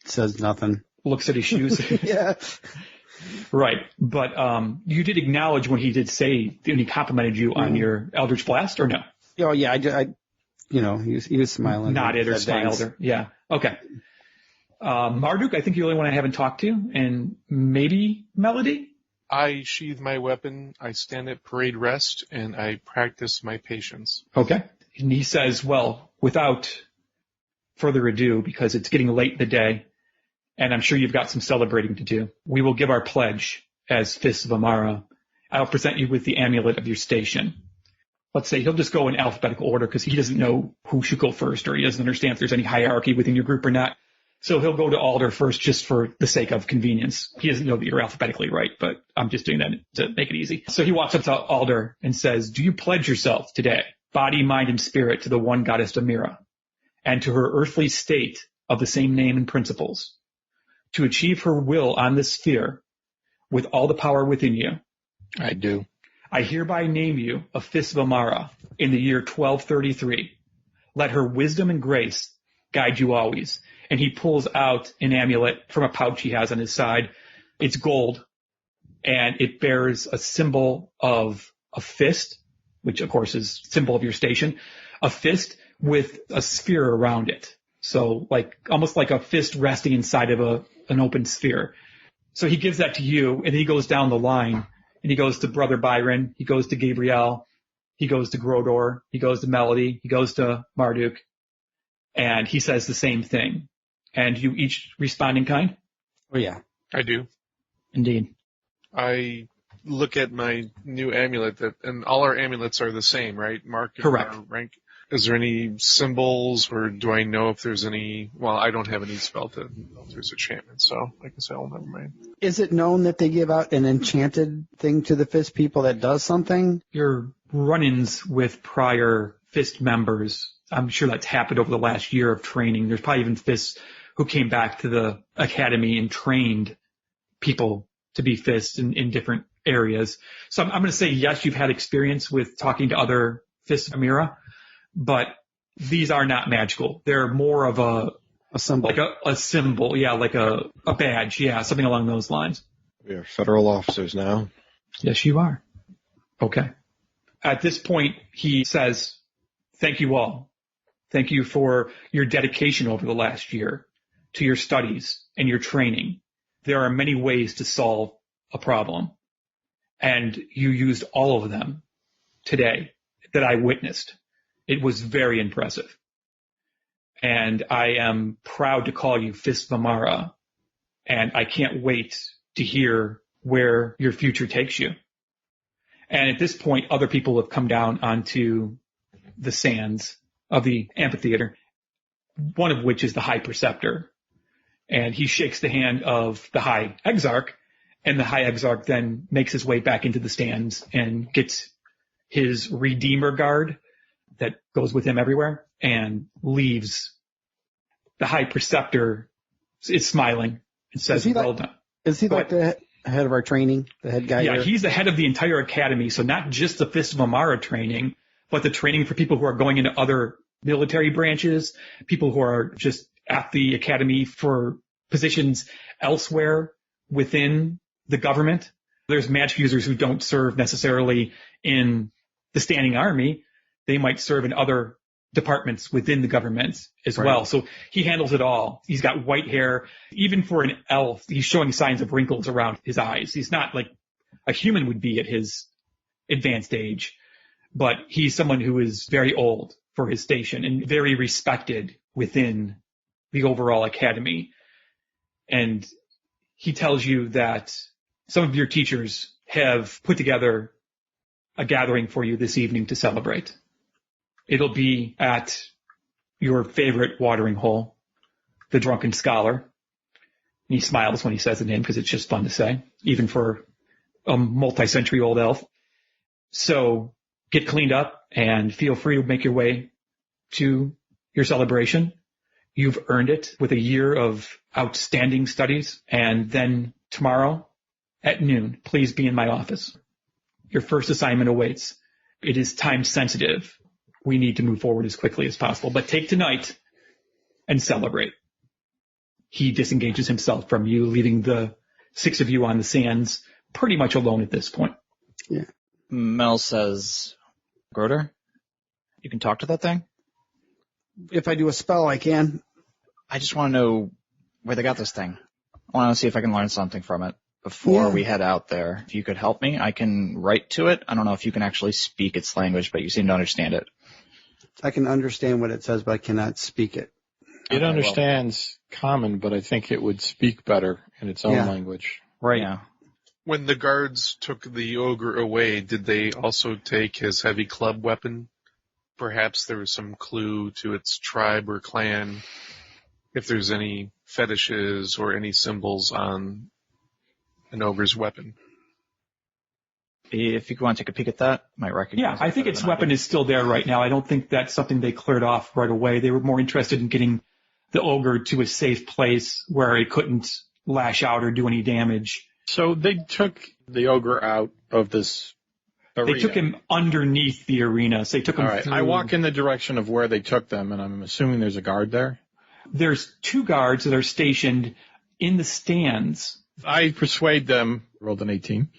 says nothing. Looks at his shoes. Yeah. Right. But you did acknowledge when he did say, when he complimented you on your Eldritch Blast, or no? Oh, yeah, I he was smiling. Nodded or smiled. Or, yeah. Okay. Marduk, I think you're the only one I haven't talked to, and maybe Melody? I sheathe my weapon, I stand at parade rest, and I practice my patience. Okay. And he says, well, without further ado, because it's getting late in the day, and I'm sure you've got some celebrating to do, we will give our pledge as Fists of Amara. I'll present you with the amulet of your station. Let's say he'll just go in alphabetical order because he doesn't know who should go first, or he doesn't understand if there's any hierarchy within your group or not. So he'll go to Alder first just for the sake of convenience. He doesn't know that you're alphabetically right, but I'm just doing that to make it easy. So he walks up to Alder and says, do you pledge yourself today, body, mind, and spirit, to the one goddess Amira, and to her earthly state of the same name and principles, to achieve her will on this sphere with all the power within you? I do. I hereby name you a Fist of Amara in the year 1233. Let her wisdom and grace guide you always. And he pulls out an amulet from a pouch he has on his side. It's gold, and it bears a symbol of a fist, which of course is symbol of your station, a fist with a sphere around it. So almost like a fist resting inside of an open sphere. So he gives that to you, and he goes down the line, and he goes to Brother Byron, he goes to Gabrielle, he goes to Grodor, he goes to Melody, he goes to Marduk, and he says the same thing. And you each respond in kind? Oh, yeah. I do. Indeed. I look at my new amulet, and all our amulets are the same, right? Mark? Correct. Rank. Is there any symbols, or do I know if there's any? Well, I don't have any spell to there's enchantment, so I guess I'll never mind. Is it known that they give out an enchanted thing to the Fist people that does something? Your run-ins with prior Fist members, I'm sure that's happened over the last year of training. There's probably even Fists who came back to the academy and trained people to be Fists in different areas. So I'm going to say, yes, you've had experience with talking to other Fists of Amira, but these are not magical. They're more of a symbol. Like a symbol, yeah, like a badge, yeah, something along those lines. We are federal officers now. Yes, you are. Okay. At this point, he says, thank you all. Thank you for your dedication over the last year to your studies and your training. There are many ways to solve a problem, and you used all of them today that I witnessed. It was very impressive. And I am proud to call you Fist of Amara, and I can't wait to hear where your future takes you. And at this point, other people have come down onto the sands of the amphitheater, one of which is the High Preceptor. And he shakes the hand of the High Exarch, and the High Exarch then makes his way back into the stands and gets his Redeemer Guard that goes with him everywhere and leaves. The High Preceptor is smiling and says, well done. Is he like the head of our training, the head guy? Yeah, here? He's the head of the entire academy, so not just the Fist of Amara training, but the training for people who are going into other military branches, people who are just at the academy for positions elsewhere within the government. There's magic users who don't serve necessarily in the standing army. They might serve in other departments within the government as well. So he handles it all. He's got white hair. Even for an elf, he's showing signs of wrinkles around his eyes. He's not like a human would be at his advanced age, but he's someone who is very old for his station and very respected within the overall academy. And he tells you that some of your teachers have put together a gathering for you this evening to celebrate. It'll be at your favorite watering hole, the Drunken Scholar. And he smiles when he says the name because it's just fun to say, even for a multi-century old elf. So get cleaned up and feel free to make your way to your celebration. You've earned it with a year of outstanding studies. And then tomorrow at noon, please be in my office. Your first assignment awaits. It is time sensitive. We need to move forward as quickly as possible, but take tonight and celebrate. He disengages himself from you, leaving the 6 of you on the sands pretty much alone at this point. Yeah. Mel says, Groder, you can talk to that thing? If I do a spell, I can. I just want to know where they got this thing. I want to see if I can learn something from it before we head out there. If you could help me, I can write to it. I don't know if you can actually speak its language, but you seem to understand it. I can understand what it says, but I cannot speak it. It understands common, but I think it would speak better in its own language. Right. Yeah. When the guards took the ogre away, did they also take his heavy club weapon? Perhaps there was some clue to its tribe or clan, if there's any fetishes or any symbols on an ogre's weapon. If you want to take a peek at that, might recognize. Yeah, I think its weapon is still there right now. I don't think that's something they cleared off right away. They were more interested in getting the ogre to a safe place where it couldn't lash out or do any damage. So they took the ogre out of this arena. They took him underneath the arena. So they took him All right. through. I walk in the direction of where they took them, and I'm assuming there's a guard there. There's 2 guards that are stationed in the stands. I persuade them, rolled an 18,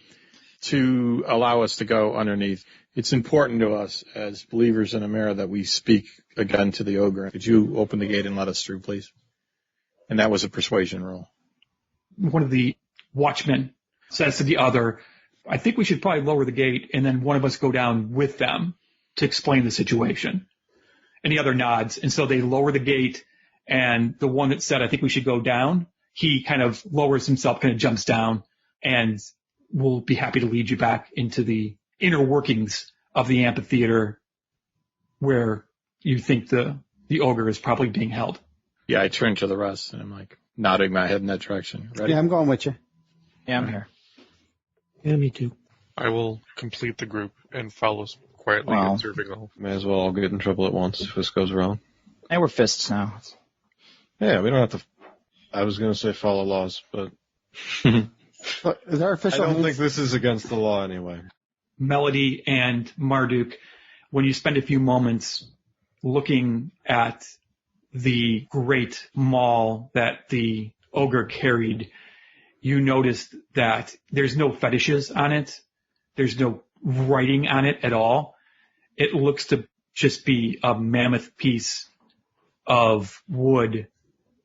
to allow us to go underneath. It's important to us as believers in Ember that we speak again to the ogre. Could you open the gate and let us through, please? And that was a persuasion roll. One of the watchmen says to the other, I think we should probably lower the gate and then one of us go down with them to explain the situation. And the other nods. And so they lower the gate, and the one that said, I think we should go down, he kind of lowers himself, kind of jumps down, and we'll be happy to lead you back into the inner workings of the amphitheater where you think the ogre is probably being held. Yeah, I turn to the rest, and I'm like nodding my head in that direction. Ready? Yeah, I'm going with you. Yeah, I'm here. Yeah, me too. I will complete the group and follow quietly, observing all. May as well all get in trouble at once if this goes wrong. Hey, we're fists now. Yeah, we don't have to. I was going to say follow laws, but But is our I official don't hands- think this is against the law anyway. Melody and Marduk, when you spend a few moments looking at the great maul that the ogre carried, you noticed that there's no fetishes on it. There's no writing on it at all. It looks to just be a mammoth piece of wood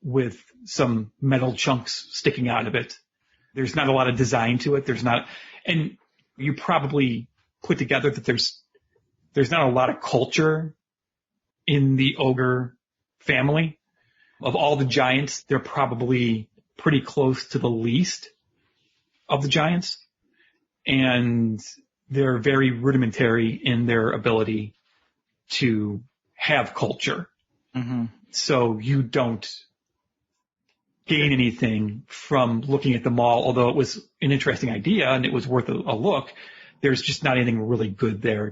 with some metal chunks sticking out of it. There's not a lot of design to it. And you probably put together that there's not a lot of culture in the ogre family. Of all the giants, they're probably pretty close to the least of the giants. And they're very rudimentary in their ability to have culture. Mm-hmm. So you don't gain anything from looking at the mall, although it was an interesting idea and it was worth a look. There's just not anything really good there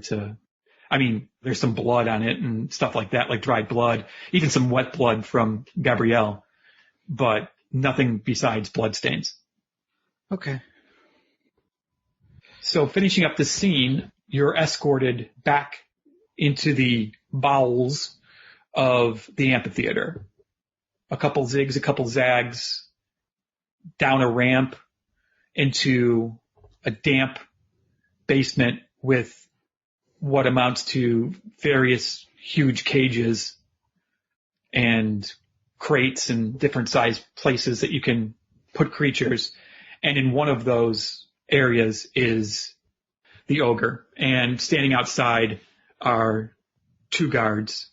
there's some blood on it and stuff like that, like dried blood, even some wet blood from Gabrielle, but nothing besides bloodstains. Okay. So finishing up the scene, you're escorted back into the bowels of the amphitheater. A couple zigs, a couple zags, down a ramp into a damp basement with what amounts to various huge cages and crates and different sized places that you can put creatures. And in one of those areas is the ogre. And standing outside are 2 guards.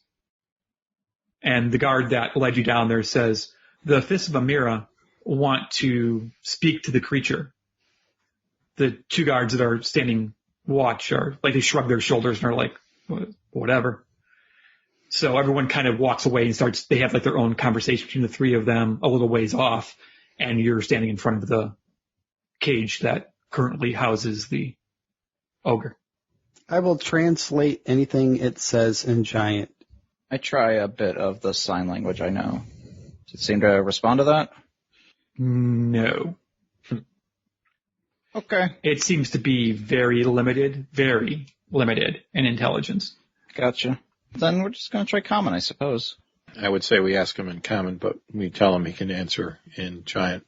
And the guard that led you down there says, the Fists of Amira want to speak to the creature. The 2 guards that are standing watch are like, they shrug their shoulders and are like, whatever. So everyone kind of walks away and they have like their own conversation between the 3 of them a little ways off. And you're standing in front of the cage that currently houses the ogre. I will translate anything it says in Giant. I try a bit of the sign language I know. Does it seem to respond to that? No. Okay. It seems to be very limited in intelligence. Gotcha. Then we're just going to try common, I suppose. I would say we ask him in common, but we tell him he can answer in Giant.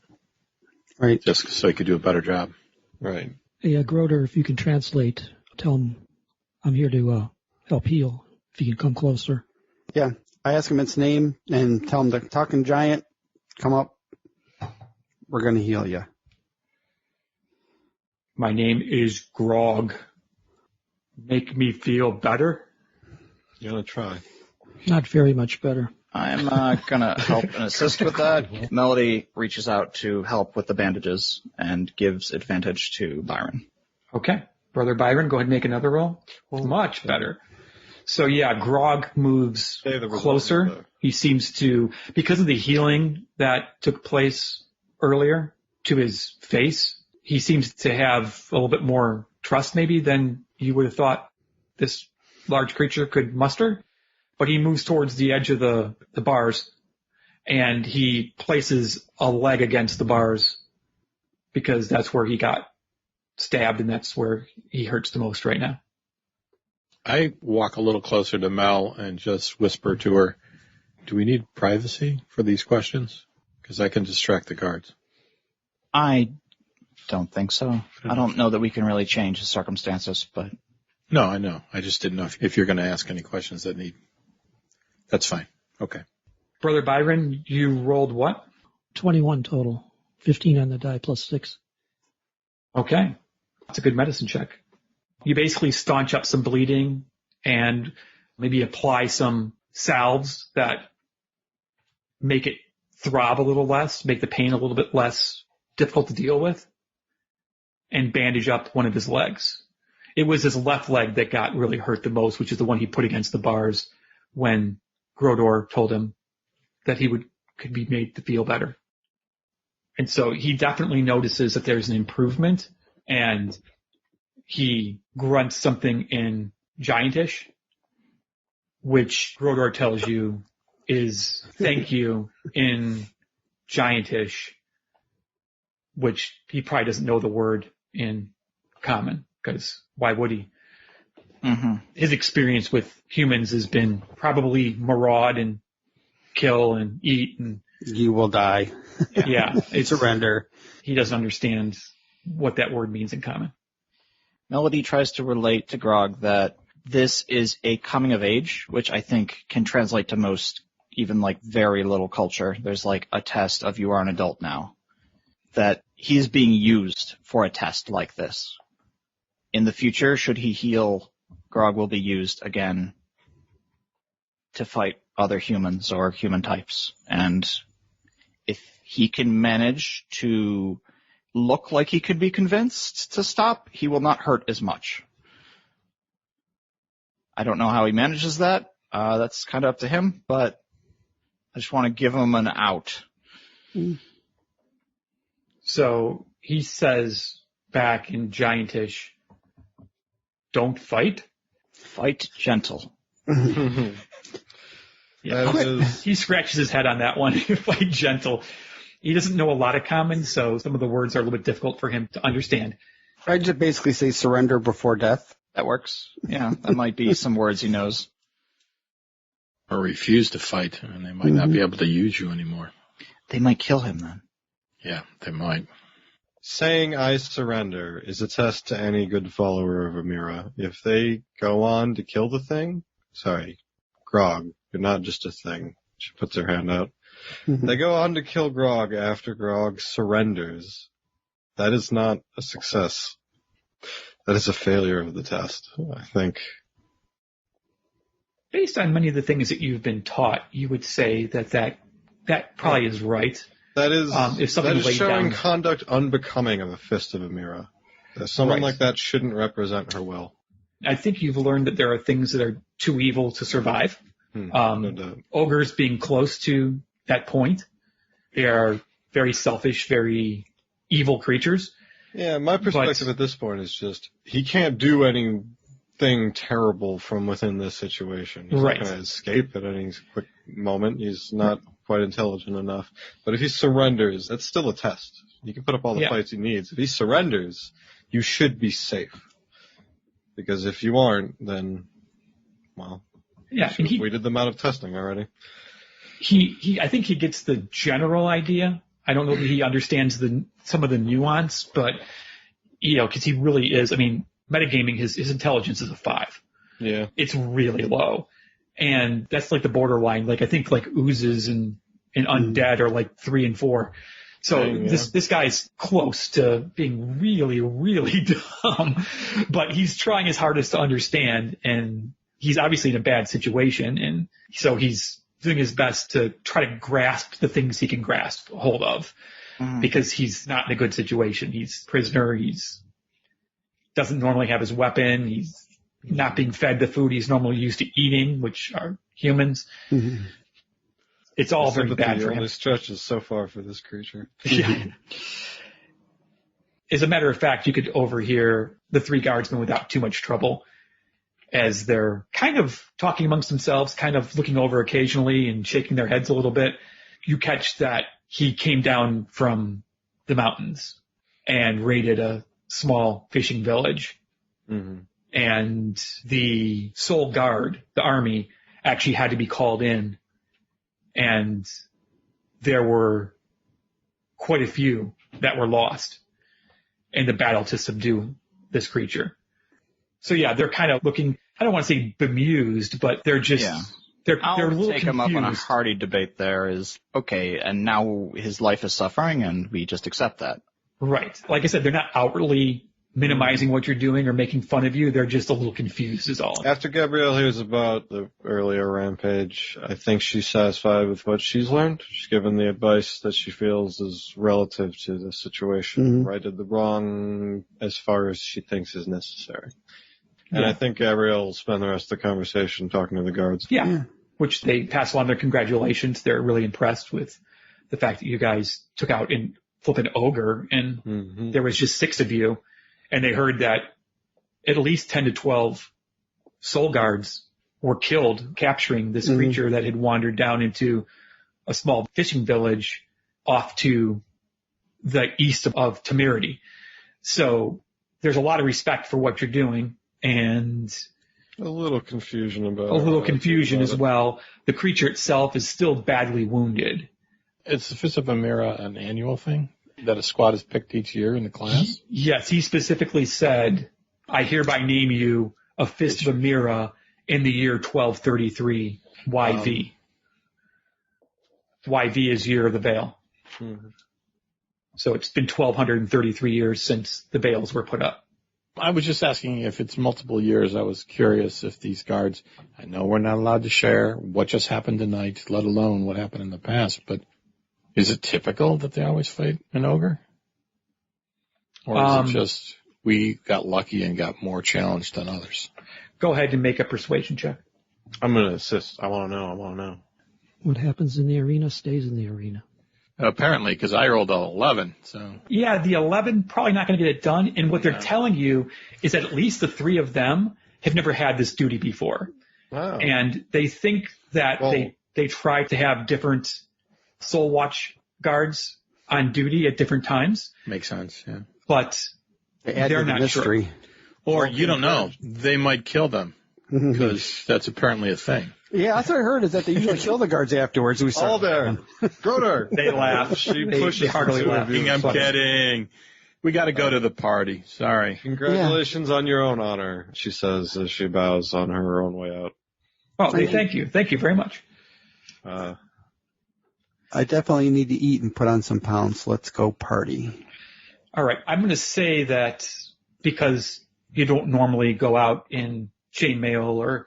Right. Just so he could do a better job. Right. Hey, Groder, if you can translate, tell him I'm here to help heal. If you can come closer. Yeah. I ask him its name and tell him to talk in Giant. Come up. We're going to heal you. My name is Grog. Make me feel better? You're going to try. Not very much better. I'm going to help and assist with that. Melody reaches out to help with the bandages and gives advantage to Byron. Okay. Brother Byron, go ahead and make another roll. Much better. So yeah, Grog moves Say the result closer. of the- He seems to, because of the healing that took place earlier to his face, he seems to have a little bit more trust maybe than you would have thought this large creature could muster. But he moves towards the edge of the bars, and he places a leg against the bars because that's where he got stabbed, and that's where he hurts the most right now. I walk a little closer to Mel and just whisper to her, do we need privacy for these questions? Because I can distract the guards. I don't think so. I don't know that we can really change the circumstances, but... No, I know. I just didn't know if you're going to ask any questions that need... That's fine. Okay. Brother Byron, you rolled what? 21 total. 15 on the die plus 6. Okay. That's a good medicine check. You basically staunch up some bleeding and maybe apply some salves that make it throb a little less, make the pain a little bit less difficult to deal with, and bandage up one of his legs. It was his left leg that got really hurt the most, which is the one he put against the bars when Grodor told him that he could be made to feel better. And so he definitely notices that there's an improvement, and he grunts something in Giantish, which Grodor tells you is thank you in Giantish, which he probably doesn't know the word in common, because why would he? Mm-hmm. His experience with humans has been probably maraud and kill and eat, and You will die. yeah, it's Surrender. He doesn't understand what that word means in common. Melody tries to relate to Grog that this is a coming of age, which I think can translate to most, even like very little culture. There's like a test of you are an adult now. That he's being used for a test like this. In the future, should he heal, Grog will be used again to fight other humans or human types. And if he can manage to look like he could be convinced to stop, he will not hurt as much. I don't know how he manages that. That's kind of up to him, but I just want to give him an out. So he says back in Giantish, don't fight. Fight gentle. Yeah. That is- He scratches his head on that one. Fight gentle. He doesn't know a lot of common, so some of the words are a little bit difficult for him to understand. I just basically say surrender before death. That works. Yeah, that might be some words he knows. Or refuse to fight, and they might not be able to use you anymore. They might kill him then. Yeah, they might. Saying I surrender is a test to any good follower of Amira. If they go on to kill the thing, sorry, Grog. You're not just a thing. She puts her hand out. They go on to kill Grog after Grog surrenders. That is not a success. That is a failure of the test, I think. Based on many of the things that you've been taught, you would say that probably is right. That is, if that is laid showing down, conduct unbecoming of a Fist of Emira. Someone Right. like that shouldn't represent her well. I think you've learned that there are things that are too evil to survive. No doubt. Ogres being close to that point, they are very selfish, very evil creatures. Yeah, my perspective at this point is just, he can't do anything terrible from within this situation. He's Right. not going to escape at any quick moment. He's not quite intelligent enough. But if he surrenders, that's still a test. You can put up all the Yeah. fights he needs. If he surrenders, you should be safe. Because if you aren't, then, well, Yeah, and we weeded them out of testing already. I think he gets the general idea. I don't know that he understands some of the nuance, but because he really is. I mean, metagaming, his intelligence is a 5. Yeah. It's really low, and that's like the borderline. Like I think like oozes and undead are like 3 and 4. So Yeah. this guy's close to being really, really dumb, but he's trying his hardest to understand, and he's obviously in a bad situation, and so he's doing his best to try to grasp the things he can grasp hold of, because he's not in a good situation. He's a prisoner. He's doesn't normally have his weapon. He's not being fed the food he's normally used to eating, which are humans. Mm-hmm. It's all very bad for him. only stretches so far for this creature. Yeah. As a matter of fact, you could overhear the 3 guardsmen without too much trouble as they're kind of talking amongst themselves, kind of looking over occasionally and shaking their heads a little bit. You catch that he came down from the mountains and raided a small fishing village. Mm-hmm. And the Soul Guard, the army, actually had to be called in. And there were quite a few that were lost in the battle to subdue this creature. So yeah, they're kind of looking, I don't want to say bemused, but they're just, they're a little confused. I'll take him up on a hearty debate there is, okay, and now his life is suffering and we just accept that. Right. Like I said, they're not outwardly minimizing what you're doing or making fun of you. They're just a little confused is all. After Gabrielle hears about the earlier rampage, I think she's satisfied with what she's learned. She's given the advice that she feels is relative to the situation, righted the wrong as far as she thinks is necessary. And I think Gabrielle will spend the rest of the conversation talking to the guards. Yeah. Which they pass along their congratulations. They're really impressed with the fact that you guys took out and flipped an ogre, and there was just 6 of you. And they heard that at least 10 to 12 soul guards were killed capturing this creature that had wandered down into a small fishing village off to the east of Temerity. So there's a lot of respect for what you're doing, and a little confusion about a little confusion as well. The creature itself is still badly wounded. Is the Fist of Emira an annual thing that a squad is picked each year in the class? Yes, he specifically said, I hereby name you a Fist of Emira in the year 1233 YV. YV is Year of the Veil. So it's been 1233 years since the veils were put up. I was just asking if it's multiple years. I was curious if these guards, I know we're not allowed to share what just happened tonight, let alone what happened in the past, but is it typical that they always fight an ogre? Or is it just we got lucky and got more challenged than others? Go ahead and make a persuasion check. I'm going to assist. I want to know. What happens in the arena stays in the arena. Apparently, because I rolled an 11, so. Yeah, the 11 probably not going to get it done. And what they're telling you is that at least the 3 of them have never had this duty before. Wow. And they think that they try to have different Soul Watch guards on duty at different times. Makes sense, yeah. But they're not mystery. sure. Or you don't know. They might kill them, because that's apparently a thing. Yeah, that's what I heard is that they usually kill the guards afterwards. We All there. Go there. They laugh. She They pushes heartily the laugh. two of you. I'm kidding. We got to go to the party. Sorry. Congratulations on your own honor, she says as she bows on her own way out. Oh, thank you. Thank you very much. I definitely need to eat and put on some pounds. Let's go party. All right. I'm going to say that because you don't normally go out in chainmail or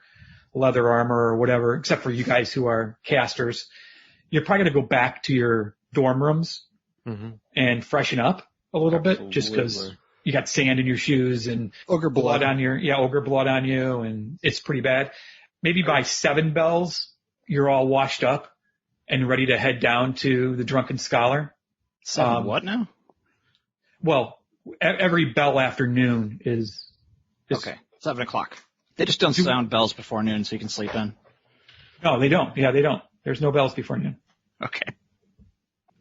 leather armor or whatever, except for you guys who are casters, you're probably going to go back to your dorm rooms and freshen up a little bit, just because you got sand in your shoes and ogre blood on ogre blood on you, and it's pretty bad. Maybe by 7 bells, you're all washed up and ready to head down to the Drunken Scholar. 7 what now? Well, every bell after noon is okay. 7 o'clock. They just don't sound bells before noon so you can sleep in. No, they don't. Yeah, they don't. There's no bells before noon. Okay.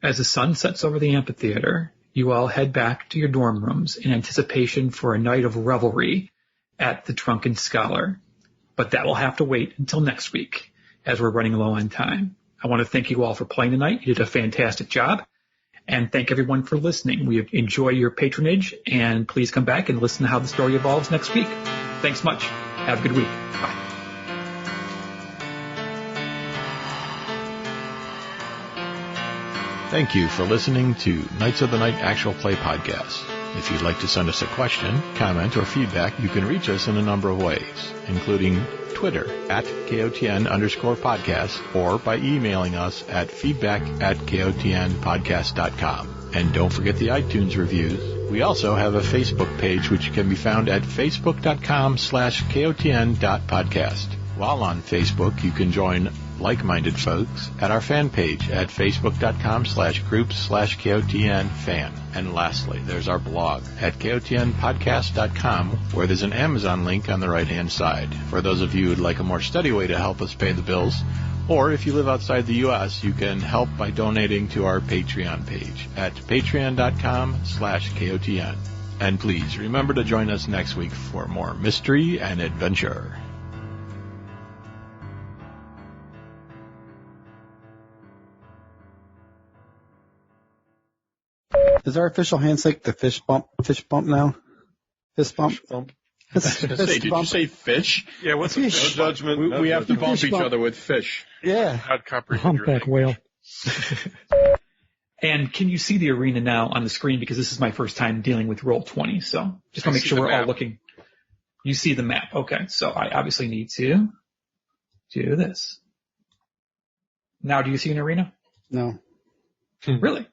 As the sun sets over the amphitheater, you all head back to your dorm rooms in anticipation for a night of revelry at the Drunken Scholar. But that will have to wait until next week, as we're running low on time. I want to thank you all for playing tonight. You did a fantastic job. And thank everyone for listening. We enjoy your patronage, and please come back and listen to how the story evolves next week. Thanks much. Have a good week. Bye. Thank you for listening to Knights of the Night Actual Play Podcast. If you'd like to send us a question, comment, or feedback, you can reach us in a number of ways, including Twitter at KOTN_podcast or by emailing us at feedback@KOTNpodcast.com. And don't forget the iTunes reviews. We also have a Facebook page which can be found at facebook.com/KOTN.podcast. While on Facebook, you can join like-minded folks at our fan page at facebook.com/groups/KOTN-fan. And lastly, there's our blog at KOTNpodcast.com, where there's an Amazon link on the right-hand side. For those of you who'd like a more steady way to help us pay the bills, or if you live outside the U.S., you can help by donating to our Patreon page at patreon.com/KOTN. And please remember to join us next week for more mystery and adventure. Is our official handshake the fish bump now? Fist bump? Fish bump. Did you say fish? Yeah, what's a Fish. fish? No judgment. We have to bump Fish each bump. other with fish. Yeah. Not comprehend your Humpback language. whale. And can you see the arena now on the screen? Because this is my first time dealing with Roll20, so just I want to make see sure the we're all map. looking. You see the map. Okay, so I obviously need to do this. Now, do you see an arena? No. Really?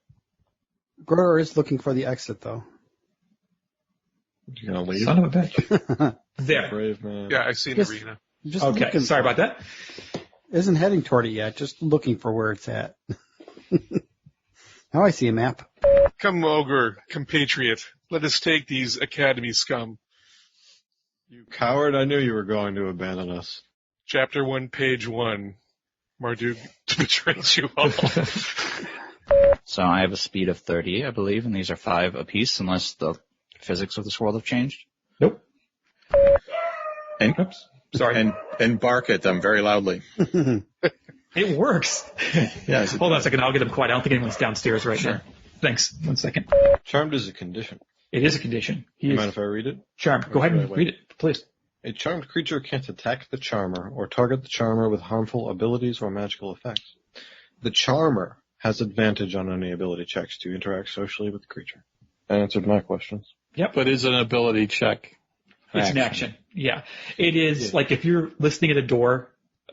Grower is looking for the exit, though. You gonna leave? Son of a bitch. There. Brave man. Yeah, I see an Yes. arena. Just Okay, looking sorry for about that. it. Isn't heading toward it yet, just looking for where it's at. Now I see a map. Come, ogre, compatriot. Let us take these academy scum. You coward, I knew you were going to abandon us. Chapter 1, page 1. Marduk betrays you all. So I have a speed of 30, I believe, and these are 5 apiece, unless the physics of this world have changed. Nope. And, Oops. Sorry. and bark at them very loudly. It works. Yes. Hold on a second. I'll get them quiet. I don't think anyone's downstairs right now. Thanks. 1 second. Charmed is a condition. It is a condition. He You is mind if I read it? charmed. Go ahead and read it, please. A charmed creature can't attack the charmer or target the charmer with harmful abilities or magical effects. The charmer has advantage on any ability checks to interact socially with the creature. That answered my questions. Yep. But is an ability check. It's an action. Yeah. It is like if you're listening at a door,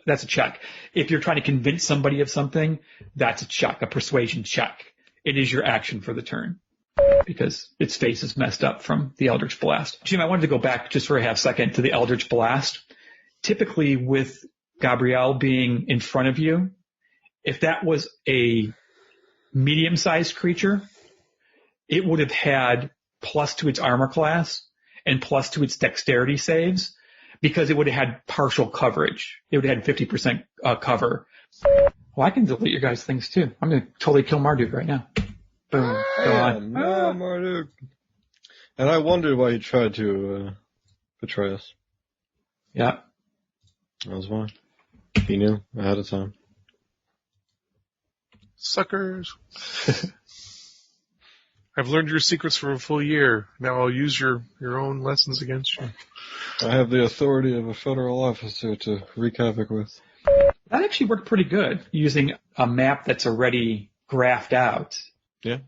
that's a check. If you're trying to convince somebody of something, that's a check, a persuasion check. It is your action for the turn because its face is messed up from the Eldritch Blast. Jim, I wanted to go back just for a half second to the Eldritch Blast. Typically with Gabrielle being in front of you, if that was a medium-sized creature, it would have had plus to its armor class and plus to its dexterity saves because it would have had partial coverage. It would have had 50% cover. Well, I can delete your guys' things too. I'm going to totally kill Marduk right now. Boom. Gone. No, Marduk. And I wondered why he tried to betray us. Yeah. That was why. He knew ahead of time. I've learned your secrets for a full year. Now I'll use your own lessons against you. I have the authority of a federal officer to wreak havoc with. That actually worked pretty good, using a map that's already graphed out. Yeah.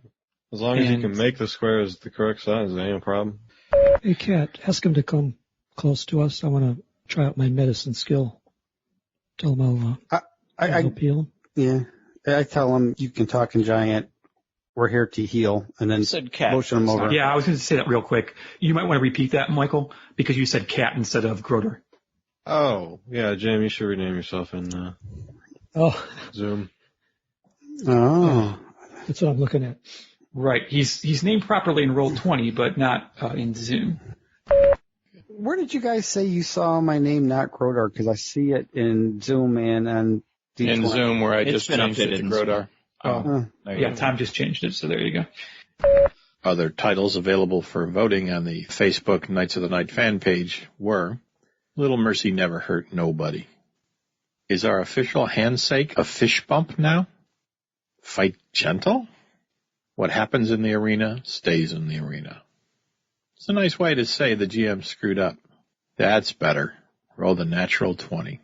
As long as you can make the squares the correct size, there ain't a problem. Hey, Cat, ask him to come close to us. I want to try out my medicine skill. Tell him I'll help heal him. Yeah. I tell him you can talk in giant. We're here to heal, and then said cat. motion him over. Yeah, I was going to say that real quick. You might want to repeat that, Michael, because you said cat instead of Groder. Oh, yeah, Jim, you should rename yourself in Zoom. Oh. That's what I'm looking at. Right. He's named properly in Roll20, but not in Zoom. Where did you guys say you saw my name, not Grodar? Because I see it in Zoom and on D20. In Zoom, where I It's just been changed it updated to in Grodar. Yeah, Tom just changed it, so there you go. Other titles available for voting on the Facebook Knights of the Night fan page were Little Mercy Never Hurt Nobody. Is our official handshake a fish bump now? Fight gentle? What happens in the arena stays in the arena. It's a nice way to say the GM screwed up. That's better. Roll the natural 20.